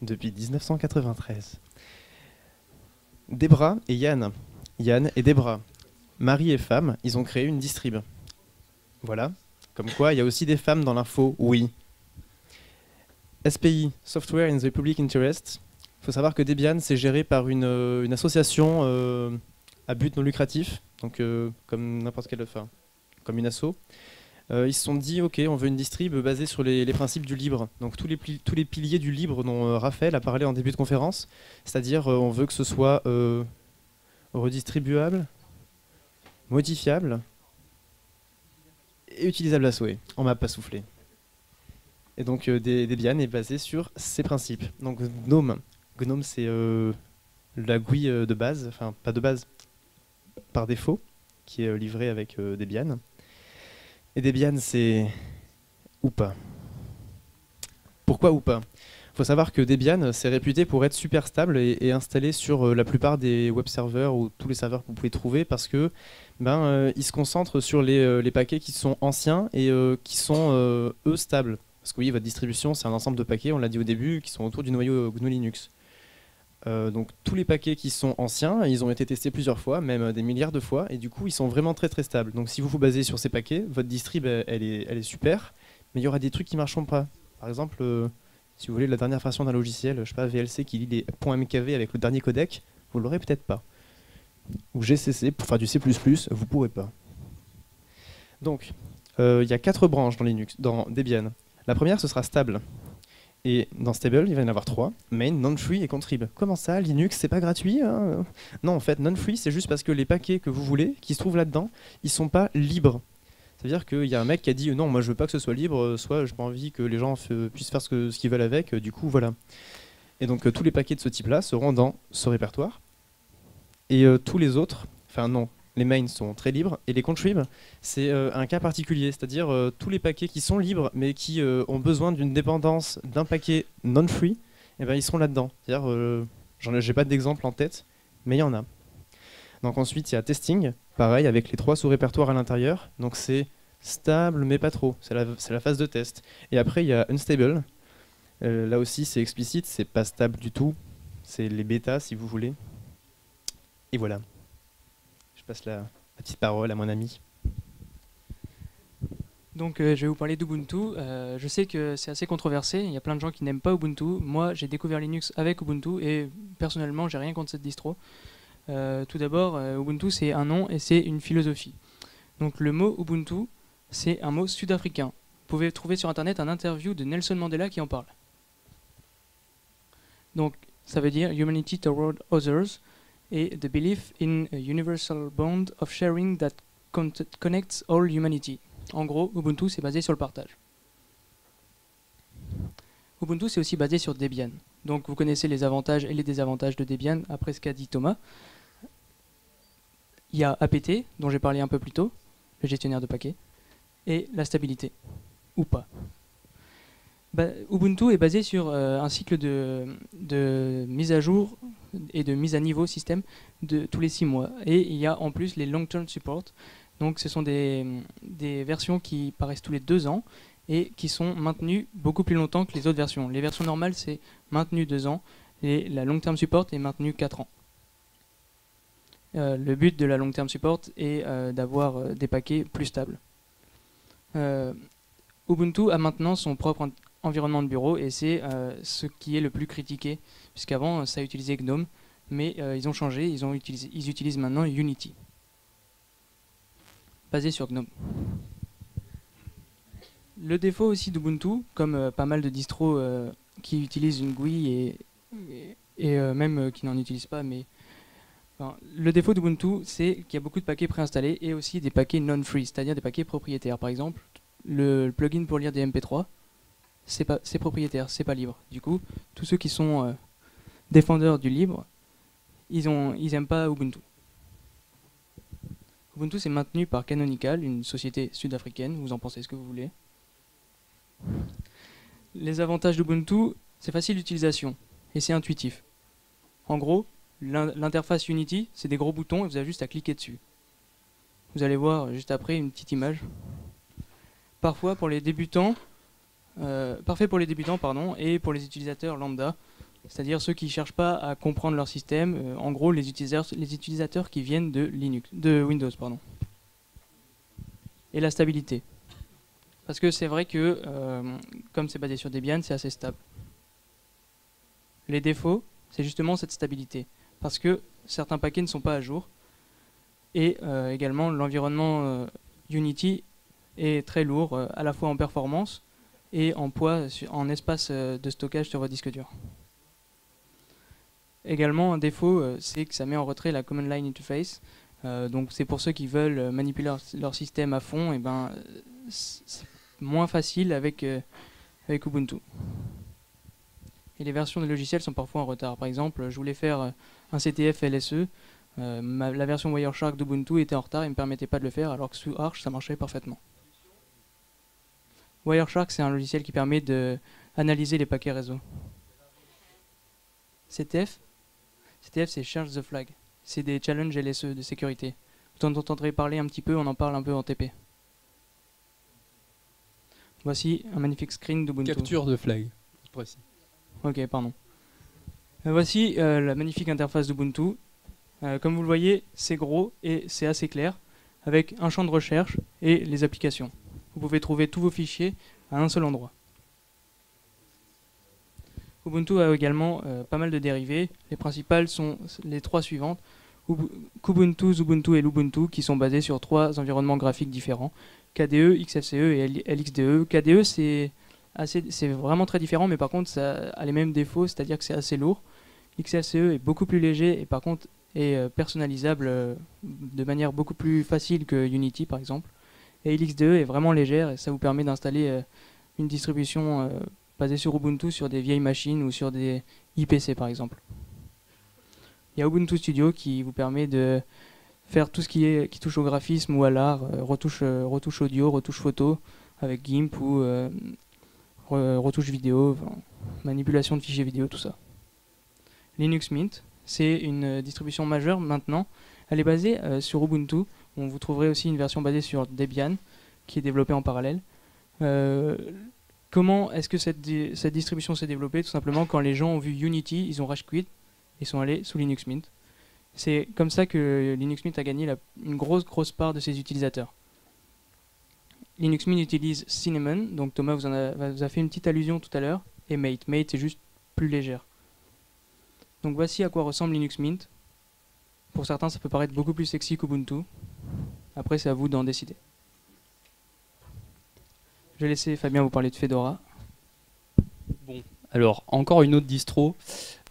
depuis 1993. Debra et Yann. Yann et Debra. Mari et femme, ils ont créé une distrib. Voilà. Comme quoi, il y a aussi des femmes dans l'info, oui. SPI, Software in the Public Interest. Il faut savoir que Debian, c'est géré par une association à but non lucratif, donc comme n'importe quelle, comme une asso. Ils se sont dit, ok, on veut une distrib basée sur les principes du libre. Donc tous les piliers du libre dont Raphaël a parlé en début de conférence, c'est-à-dire on veut que ce soit redistribuable, modifiable et utilisable à souhait. On m'a pas soufflé. Et donc Debian est basé sur ces principes. Donc GNOME. GNOME c'est la GUI de base, enfin pas de base, par défaut, qui est livrée avec Debian. Et Debian, c'est ou pas. Pourquoi ou pas? Il faut savoir que Debian, c'est réputé pour être super stable et installé sur la plupart des web serveurs ou tous les serveurs que vous pouvez trouver parce que il se concentre sur les paquets qui sont anciens et qui sont eux stables. Parce que oui, votre distribution, c'est un ensemble de paquets, on l'a dit au début, qui sont autour du noyau GNU Linux. Donc tous les paquets qui sont anciens, ils ont été testés plusieurs fois, même des milliards de fois, et du coup ils sont vraiment très très stables. Donc si vous vous basez sur ces paquets, votre distrib elle est super, mais il y aura des trucs qui ne marcheront pas. Par exemple, si vous voulez la dernière version d'un logiciel, je sais pas, VLC qui lit les .mkv avec le dernier codec, vous l'aurez peut-être pas. Ou GCC pour faire du C++, vous pourrez pas. Donc il y a 4 branches dans Linux, dans Debian. La première ce sera stable. Et dans Stable, il va y en avoir 3, Main, Non-Free et Contrib. Comment ça, Linux, c'est pas gratuit hein? Non, en fait, Non-Free, c'est juste parce que les paquets que vous voulez, qui se trouvent là-dedans, ils sont pas libres. C'est-à-dire qu'il y a un mec qui a dit non, moi je veux pas que ce soit libre, soit j'ai pas envie que les gens puissent faire ce qu'ils veulent avec, du coup voilà. Et donc tous les paquets de ce type-là seront dans ce répertoire. Et tous les autres, enfin non, les mains sont très libres, et les contrib, c'est un cas particulier, c'est-à-dire tous les paquets qui sont libres, mais qui ont besoin d'une dépendance d'un paquet non-free, eh ben, ils seront là-dedans. C'est-à-dire, j'ai pas d'exemple en tête, mais il y en a. Donc ensuite, il y a testing, pareil, avec les 3 sous-répertoires à l'intérieur, donc c'est stable, mais pas trop, c'est la phase de test. Et après, il y a unstable, là aussi c'est explicite, c'est pas stable du tout, c'est les bêtas si vous voulez. Et voilà. Je passe la petite parole à mon ami. Donc je vais vous parler d'Ubuntu. Je sais que c'est assez controversé, il y a plein de gens qui n'aiment pas Ubuntu. Moi j'ai découvert Linux avec Ubuntu et personnellement j'ai rien contre cette distro. Tout d'abord, Ubuntu c'est un nom et c'est une philosophie. Donc le mot Ubuntu c'est un mot sud-africain. Vous pouvez trouver sur internet un interview de Nelson Mandela qui en parle. Donc ça veut dire Humanity Toward Others et the belief in a universal bond of sharing that connects all humanity. En gros, Ubuntu c'est basé sur le partage. Ubuntu c'est aussi basé sur Debian. Donc vous connaissez les avantages et les désavantages de Debian après ce qu'a dit Thomas. Il y a APT, dont j'ai parlé un peu plus tôt, le gestionnaire de paquets, et la stabilité, ou pas. Ubuntu est basé sur un cycle de mise à jour et de mise à niveau système de tous les 6 mois. Et il y a en plus les long-term support. Donc ce sont des versions qui paraissent tous les 2 ans et qui sont maintenues beaucoup plus longtemps que les autres versions. Les versions normales, c'est maintenu 2 ans et la long-term support est maintenue 4 ans. Le but de la long-term support est d'avoir des paquets plus stables. Ubuntu a maintenant son propre environnement de bureau et c'est ce qui est le plus critiqué puisqu'avant ça utilisait GNOME mais ils ont changé, ils utilisent maintenant Unity basé sur GNOME. Le défaut aussi d'Ubuntu, comme pas mal de distros qui utilisent une GUI et même qui n'en utilisent pas, mais enfin, le défaut d'Ubuntu c'est qu'il y a beaucoup de paquets préinstallés et aussi des paquets non-free, c'est-à-dire des paquets propriétaires. Par exemple, le plugin pour lire des MP3, c'est propriétaire, c'est pas libre. Du coup, tous ceux qui sont défendeurs du libre, ils aiment pas Ubuntu. Ubuntu c'est maintenu par Canonical, une société sud-africaine, vous en pensez ce que vous voulez. Les avantages d'Ubuntu, c'est facile d'utilisation et c'est intuitif. En gros, l'interface Unity, c'est des gros boutons et vous avez juste à cliquer dessus. Vous allez voir juste après une petite image. Parfois pour les débutants, parfait pour les débutants pardon, et pour les utilisateurs lambda, c'est-à-dire ceux qui ne cherchent pas à comprendre leur système, en gros les utilisateurs qui viennent de Windows. Pardon. Et la stabilité. Parce que c'est vrai que, comme c'est basé sur Debian, c'est assez stable. Les défauts, c'est justement cette stabilité. Parce que certains paquets ne sont pas à jour. Et également, l'environnement Unity est très lourd, à la fois en performance et en poids, en espace de stockage sur votre disque dur. Également, un défaut, c'est que ça met en retrait la Command Line Interface. Donc c'est pour ceux qui veulent manipuler leur système à fond, et ben, c'est moins facile avec Ubuntu. Et les versions des logiciels sont parfois en retard. Par exemple, je voulais faire un CTF LSE, la version Wireshark d'Ubuntu était en retard et ne me permettait pas de le faire, alors que sous Arch, ça marchait parfaitement. Wireshark, c'est un logiciel qui permet d'analyser les paquets réseau. CTF, c'est Charge the Flag. C'est des challenges LSE de sécurité. Vous en entendrez parler un petit peu, on en parle un peu en TP. Voici un magnifique screen d'Ubuntu. Capture de flag, précis. Ok, pardon. Voici la magnifique interface d'Ubuntu. Comme vous le voyez, c'est gros et c'est assez clair, avec un champ de recherche et les applications. Vous pouvez trouver tous vos fichiers à un seul endroit. Ubuntu a également pas mal de dérivés. Les principales sont les trois suivantes. Kubuntu, Xubuntu et Lubuntu, qui sont basés sur trois environnements graphiques différents. KDE, XFCE et LXDE. KDE, c'est vraiment très différent, mais par contre, ça a les mêmes défauts, c'est-à-dire que c'est assez lourd. XFCE est beaucoup plus léger et par contre est personnalisable de manière beaucoup plus facile que Unity, par exemple. Et LXDE est vraiment légère et ça vous permet d'installer une distribution basée sur Ubuntu sur des vieilles machines ou sur des IPC, par exemple. Il y a Ubuntu Studio qui vous permet de faire tout ce qui touche au graphisme ou à l'art, retouche audio, retouche photo avec GIMP ou retouche vidéo, manipulation de fichiers vidéo, tout ça. Linux Mint, c'est une distribution majeure maintenant. Elle est basée sur Ubuntu. Vous trouverez aussi une version basée sur Debian qui est développée en parallèle. Comment est-ce que cette distribution s'est développée? Tout simplement quand les gens ont vu Unity, ils ont rage quit et sont allés sous Linux Mint. C'est comme ça que Linux Mint a gagné une grosse part de ses utilisateurs. Linux Mint utilise Cinnamon, donc Thomas vous a fait une petite allusion tout à l'heure, et Mate. Mate est juste plus légère. Donc voici à quoi ressemble Linux Mint. Pour certains, ça peut paraître beaucoup plus sexy qu'Ubuntu. Après, c'est à vous d'en décider. Je vais laisser Fabien vous parler de Fedora. Bon, alors encore une autre distro.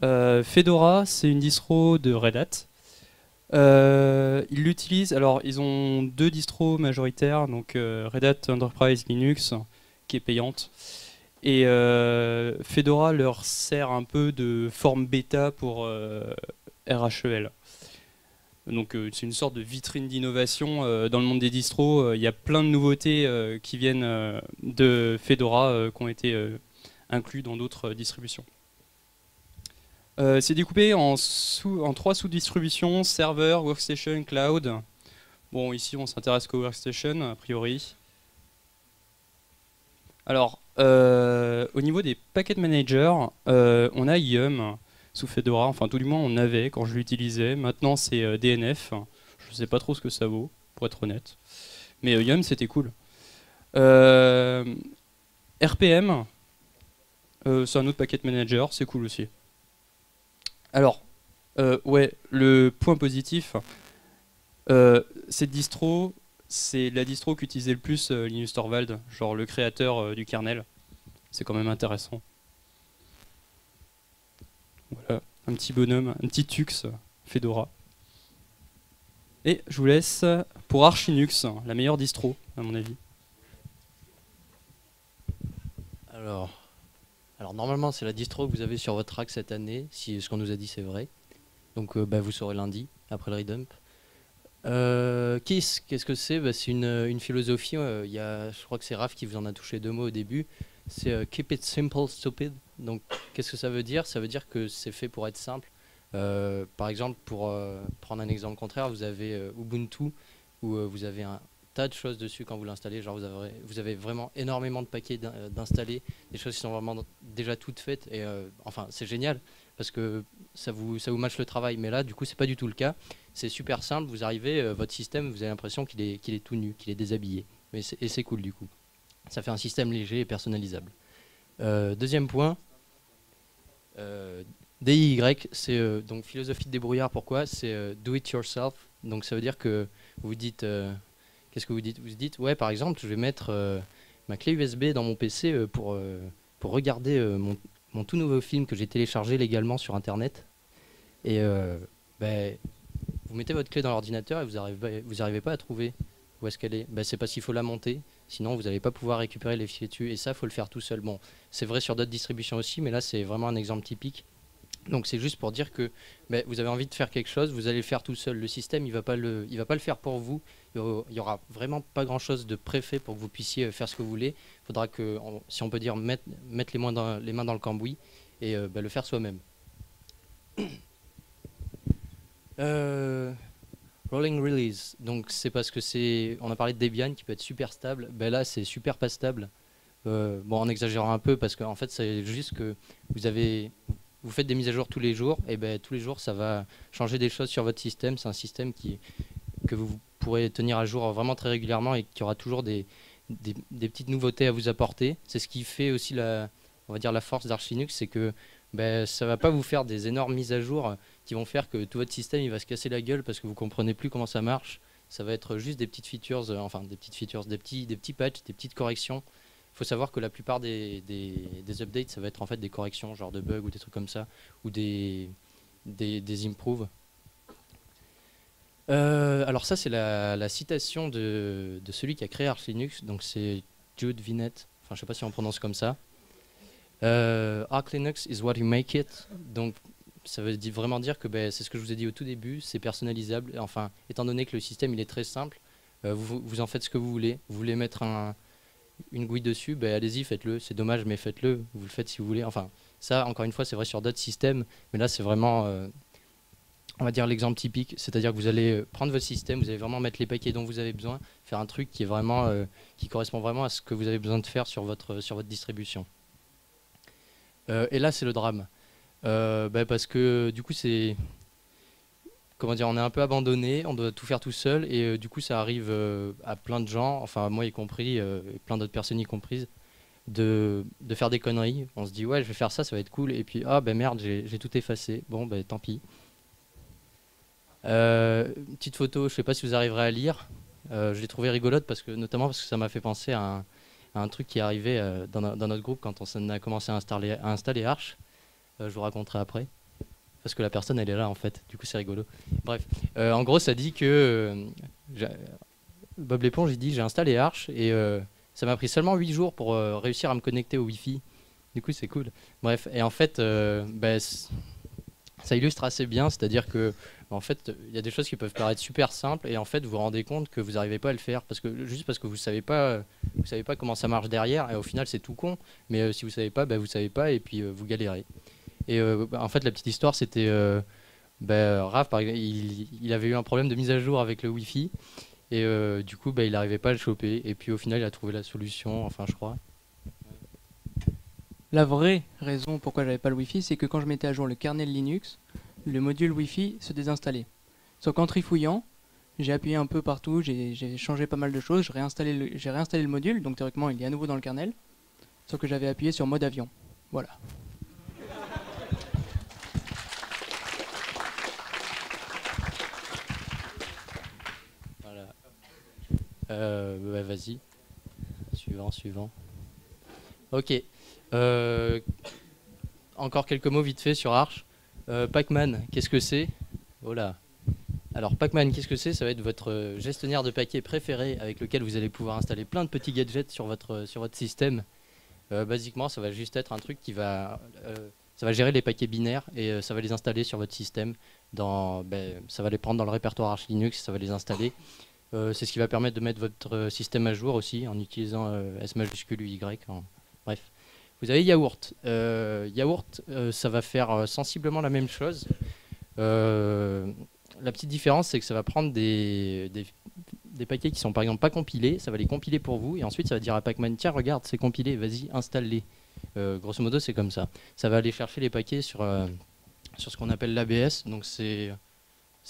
Fedora, c'est une distro de Red Hat. Ils l'utilisent, alors ils ont deux distros majoritaires, donc Red Hat Enterprise Linux, qui est payante. Et Fedora leur sert un peu de forme bêta pour RHEL. Donc c'est une sorte de vitrine d'innovation dans le monde des distros. Il y a plein de nouveautés qui viennent de Fedora qui ont été inclus dans d'autres distributions. C'est découpé en trois sous-distributions: serveur, workstation, cloud. Bon, ici on s'intéresse qu'au workstation a priori. Alors, au niveau des packet managers, on a Yum sous Fedora, enfin tout du moins on avait quand je l'utilisais. Maintenant c'est DNF, je sais pas trop ce que ça vaut, pour être honnête. Mais Yum c'était cool. RPM, c'est un autre packet manager, c'est cool aussi. Alors, ouais, le point positif, cette distro, c'est la distro qu'utilisait le plus Linus Torvald, genre le créateur du kernel. C'est quand même intéressant. Voilà, un petit bonhomme, un petit Tux, Fedora. Et je vous laisse pour Arch Linux, la meilleure distro, à mon avis. Alors, alors normalement, c'est la distro que vous avez sur votre rack cette année, si ce qu'on nous a dit c'est vrai. Donc bah, vous saurez lundi, après le redump. Kiss, qu'est-ce que c'est? Bah, c'est une philosophie. Je crois que c'est Raph qui vous en a touché deux mots au début. C'est Keep it simple, stupid. Donc qu'est-ce que ça veut dire? Ça veut dire que c'est fait pour être simple. Par exemple, pour prendre un exemple contraire, vous avez Ubuntu, où vous avez un tas de choses dessus quand vous l'installez. Genre vous avez vraiment énormément de paquets d'installer, des choses qui sont vraiment déjà toutes faites. Et enfin, c'est génial parce que ça vous mâche le travail. Mais là, du coup, c'est pas du tout le cas. C'est super simple. Vous arrivez, votre système, vous avez l'impression qu'il est tout nu, qu'il est déshabillé. Et c'est cool du coup. Ça fait un système léger et personnalisable. Deuxième point. DIY, c'est donc philosophie de débrouillard. Pourquoi? C'est do it yourself. Donc ça veut dire que vous dites, qu'est-ce que vous dites? Vous dites, ouais, par exemple, je vais mettre ma clé USB dans mon PC pour regarder mon tout nouveau film que j'ai téléchargé légalement sur Internet. Et ben, vous mettez votre clé dans l'ordinateur et vous n'arrivez pas à trouver où est-ce qu'elle est. Ben, c'est parce qu'il faut la monter. Sinon, vous n'allez pas pouvoir récupérer les fichiers dessus. Et ça, il faut le faire tout seul. Bon, c'est vrai sur d'autres distributions aussi, mais là, c'est vraiment un exemple typique. Donc c'est juste pour dire que vous avez envie de faire quelque chose, vous allez le faire tout seul. Le système, il va pas le faire pour vous. Il y aura vraiment pas grand-chose de préfet pour que vous puissiez faire ce que vous voulez. Il faudra que, si on peut dire, mettre les mains dans le cambouis et le faire soi-même. Rolling release. Donc c'est parce que on a parlé de Debian qui peut être super stable. Ben là, c'est super pas stable. Bon, en exagérant un peu parce qu'en fait, c'est juste que vous faites des mises à jour tous les jours, et ben tous les jours ça va changer des choses sur votre système. C'est un système que vous pourrez tenir à jour vraiment très régulièrement et qui aura toujours des petites nouveautés à vous apporter. C'est ce qui fait aussi on va dire la force d'Arch Linux, c'est que ça va pas vous faire des énormes mises à jour qui vont faire que tout votre système il va se casser la gueule parce que vous comprenez plus comment ça marche. Ça va être juste des petites features, des petits patchs, des petites corrections. Il faut savoir que la plupart des updates, ça va être en fait des corrections, genre de bugs ou des trucs comme ça, ou des improves. Alors ça, c'est la citation de celui qui a créé Arch Linux, donc c'est Jude Vinet, enfin je sais pas si on prononce comme ça. Arch Linux is what you make it. Donc ça veut vraiment dire que c'est ce que je vous ai dit au tout début, c'est personnalisable. Enfin, étant donné que le système il est très simple, vous en faites ce que vous voulez. Vous voulez mettre une GUI dessus, allez-y, faites-le. C'est dommage, mais faites-le. Vous le faites si vous voulez. Enfin, ça, encore une fois, c'est vrai sur d'autres systèmes, mais là, c'est vraiment, on va dire, l'exemple typique. C'est-à-dire que vous allez prendre votre système, vous allez vraiment mettre les paquets dont vous avez besoin, faire un truc qui est vraiment, qui correspond vraiment à ce que vous avez besoin de faire sur votre distribution. Et là, c'est le drame, parce que du coup, c'est comment dire, on est un peu abandonné, on doit tout faire tout seul et du coup ça arrive à plein de gens, enfin moi y compris, et plein d'autres personnes y comprises, de faire des conneries. On se dit ouais je vais faire ça, ça va être cool et puis ah merde j'ai tout effacé, bon tant pis. Petite photo, je sais pas si vous arriverez à lire, je l'ai trouvée rigolote notamment parce que ça m'a fait penser à un truc qui est arrivé dans notre groupe quand on a commencé à installer Arch, je vous raconterai après. Parce que la personne elle est là en fait, du coup c'est rigolo. Bref, en gros ça dit que Bob l'éponge il dit j'ai installé Arch et ça m'a pris seulement 8 jours pour réussir à me connecter au Wi-Fi. Du coup c'est cool. Bref, et en fait ça illustre assez bien, c'est-à-dire que en fait il y a des choses qui peuvent paraître super simples et en fait vous vous rendez compte que vous n'arrivez pas à le faire juste parce que vous savez pas comment ça marche derrière et au final c'est tout con. Mais si vous savez pas, vous savez pas et puis vous galérez. Et en fait, la petite histoire, c'était Raph, par exemple, il avait eu un problème de mise à jour avec le Wi-Fi. Et du coup, il n'arrivait pas à le choper. Et puis au final, il a trouvé la solution, enfin, je crois. La vraie raison pourquoi j'avais pas le Wi-Fi, c'est que quand je mettais à jour le kernel Linux, le module Wi-Fi se désinstallait. Sauf qu'en trifouillant, j'ai appuyé un peu partout, j'ai changé pas mal de choses, j'ai réinstallé le module, donc théoriquement, il est à nouveau dans le kernel. Sauf que j'avais appuyé sur mode avion. Voilà. Vas-y. Suivant. Ok. Encore quelques mots vite fait sur Arch. Pacman, qu'est-ce que c'est? Voilà. Alors Pacman, qu'est-ce que c'est? Ça va être votre gestionnaire de paquets préféré avec lequel vous allez pouvoir installer plein de petits gadgets sur votre système. Basiquement, ça va juste être un truc qui va, ça va gérer les paquets binaires et ça va les installer sur votre système. Ça va les prendre dans le répertoire Arch Linux, ça va les installer. C'est ce qui va permettre de mettre votre système à jour aussi en utilisant S majuscule ou Y. Bref. Vous avez Yaourt. Yaourt, ça va faire sensiblement la même chose. La petite différence, c'est que ça va prendre des paquets qui sont par exemple pas compilés, ça va les compiler pour vous, et ensuite ça va dire à Pacman, tiens regarde, c'est compilé, vas-y, installe-les. Grosso modo, c'est comme ça. Ça va aller chercher les paquets sur ce qu'on appelle l'ABS, donc c'est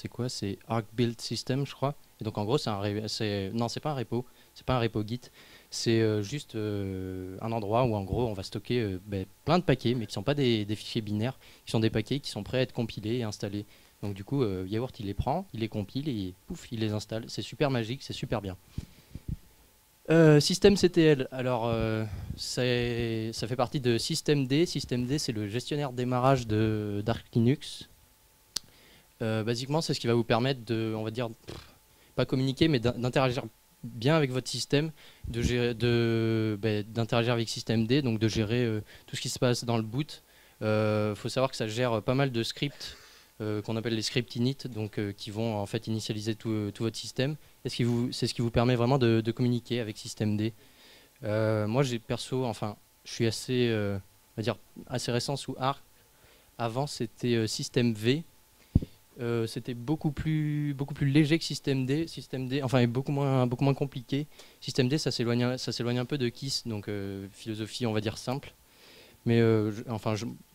quoi? C'est Arc Build System, je crois. Et donc en gros, non, c'est pas un repo, c'est pas un repo Git, c'est juste un endroit où en gros on va stocker plein de paquets, mais qui sont pas des fichiers binaires, qui sont des paquets qui sont prêts à être compilés et installés. Donc du coup, Yaourt il les prend, il les compile et pouf, il les installe. C'est super magique, c'est super bien. Systemctl, alors ça fait partie de systemd. Systemd, c'est le gestionnaire démarrage d'Arch Linux. Basiquement, c'est ce qui va vous permettre de, on va dire, pas communiquer, mais d'interagir bien avec votre système, d'interagir avec systemd, donc de gérer tout ce qui se passe dans le boot. Faut savoir que ça gère pas mal de scripts qu'on appelle les scripts init, donc qui vont en fait initialiser tout votre système. C'est ce qui vous permet vraiment de communiquer avec systemd. Moi, je suis assez, on va dire, assez récent sous Arch. Avant, c'était systemv. C'était beaucoup plus léger que systemd. Systemd, enfin, est beaucoup moins compliqué. Systemd, ça s'éloigne un peu de Kiss, donc philosophie, on va dire simple. Mais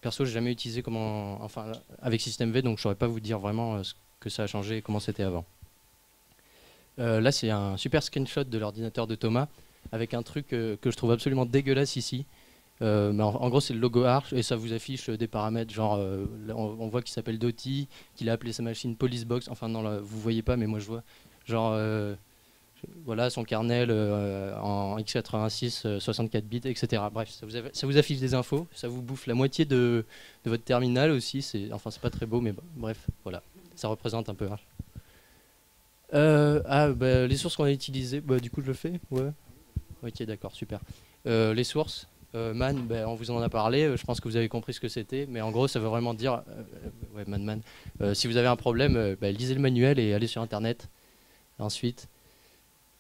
perso, j'ai jamais utilisé avec systemv, donc je saurais pas vous dire vraiment ce que ça a changé et comment c'était avant. Là, c'est un super screenshot de l'ordinateur de Thomas avec un truc que je trouve absolument dégueulasse ici. Mais en gros, c'est le logo Arch et ça vous affiche des paramètres genre, on voit qu'il s'appelle Doty, qu'il a appelé sa machine Policebox. Enfin non, là, vous voyez pas, mais moi je vois. Genre, voilà, son kernel en x86, 64 bits, etc. Bref, ça vous affiche des infos, ça vous bouffe la moitié de votre terminal aussi. C'est pas très beau, mais bref, voilà, ça représente un peu Arch. Les sources qu'on a utilisées, du coup je le fais, ouais. Ok, d'accord, super. Les sources, man, on vous en a parlé, je pense que vous avez compris ce que c'était, mais en gros ça veut vraiment dire, man, si vous avez un problème, lisez le manuel et allez sur internet. Ensuite,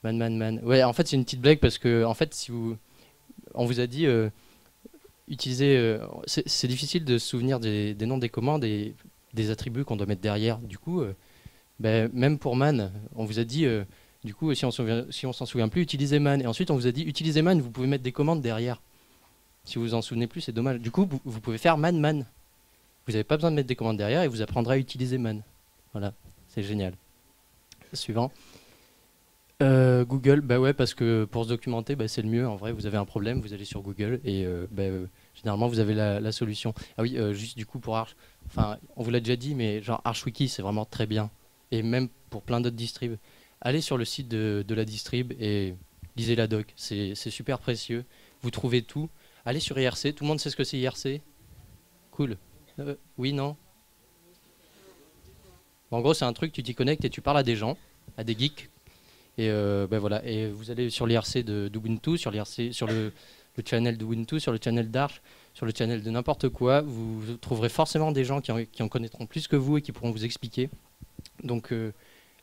man. Ouais, en fait c'est une petite blague parce que en fait on vous a dit utiliser, c'est difficile de se souvenir des noms des commandes et des attributs qu'on doit mettre derrière. Du coup, même pour man, on vous a dit, du coup, si on s'en souvient plus, utilisez man. Et ensuite, on vous a dit, utilisez man, vous pouvez mettre des commandes derrière. Si vous vous en souvenez plus, c'est dommage. Du coup, vous pouvez faire man. Vous n'avez pas besoin de mettre des commandes derrière et vous apprendrez à utiliser man. Voilà, c'est génial. Suivant. Google, ouais, parce que pour se documenter, c'est le mieux. En vrai, vous avez un problème, vous allez sur Google et généralement, vous avez la solution. Ah oui, juste du coup, pour Arch, on vous l'a déjà dit, mais genre ArchWiki, c'est vraiment très bien. Et même pour plein d'autres distribs. Allez sur le site de la distrib et lisez la doc, c'est super précieux. Vous trouvez tout. Allez sur IRC, tout le monde sait ce que c'est IRC? Cool. Oui, non? En gros, c'est un truc, tu t'y connectes et tu parles à des gens, à des geeks. Et voilà. Et vous allez sur l'IRC d'Ubuntu, sur le channel d'Ubuntu, sur le channel d'Arch, sur le channel de n'importe quoi. Vous trouverez forcément des gens qui en connaîtront plus que vous et qui pourront vous expliquer. Donc,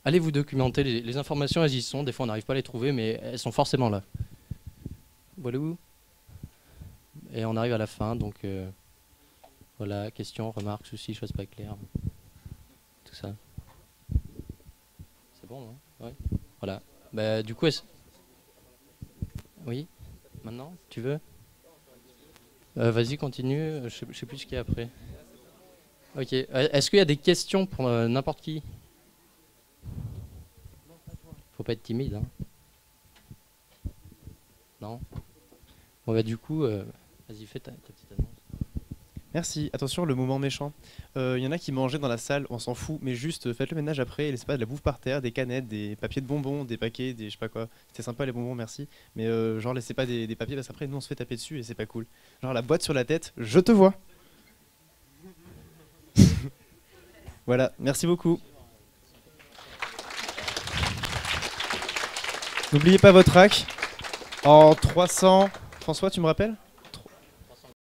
allez vous documenter. Les informations, elles y sont. Des fois, on n'arrive pas à les trouver, mais elles sont forcément là. Voilà où. Et on arrive à la fin. Donc, voilà, questions, remarques, soucis, choses pas claires. Tout ça. C'est bon, non? Ouais. Voilà. Du coup, oui. Maintenant, tu veux? Vas-y, continue. Je sais plus ce qu'il y a après. Ok. Est-ce qu'il y a des questions pour n'importe qui? Faut pas être timide, hein. Non? Bon, du coup, vas-y, fais ta petite annonce. Merci. Attention, le moment méchant. Y en a qui mangeaient dans la salle, on s'en fout, mais juste faites le ménage après et laissez pas de la bouffe par terre, des canettes, des papiers de bonbons, des paquets, des je sais pas quoi. C'était sympa les bonbons, merci. Mais genre laissez pas des papiers parce qu'après nous on se fait taper dessus et c'est pas cool. Genre la boîte sur la tête, je te vois. Voilà, merci beaucoup. N'oubliez pas votre rack. En 300... François, tu me rappelles ?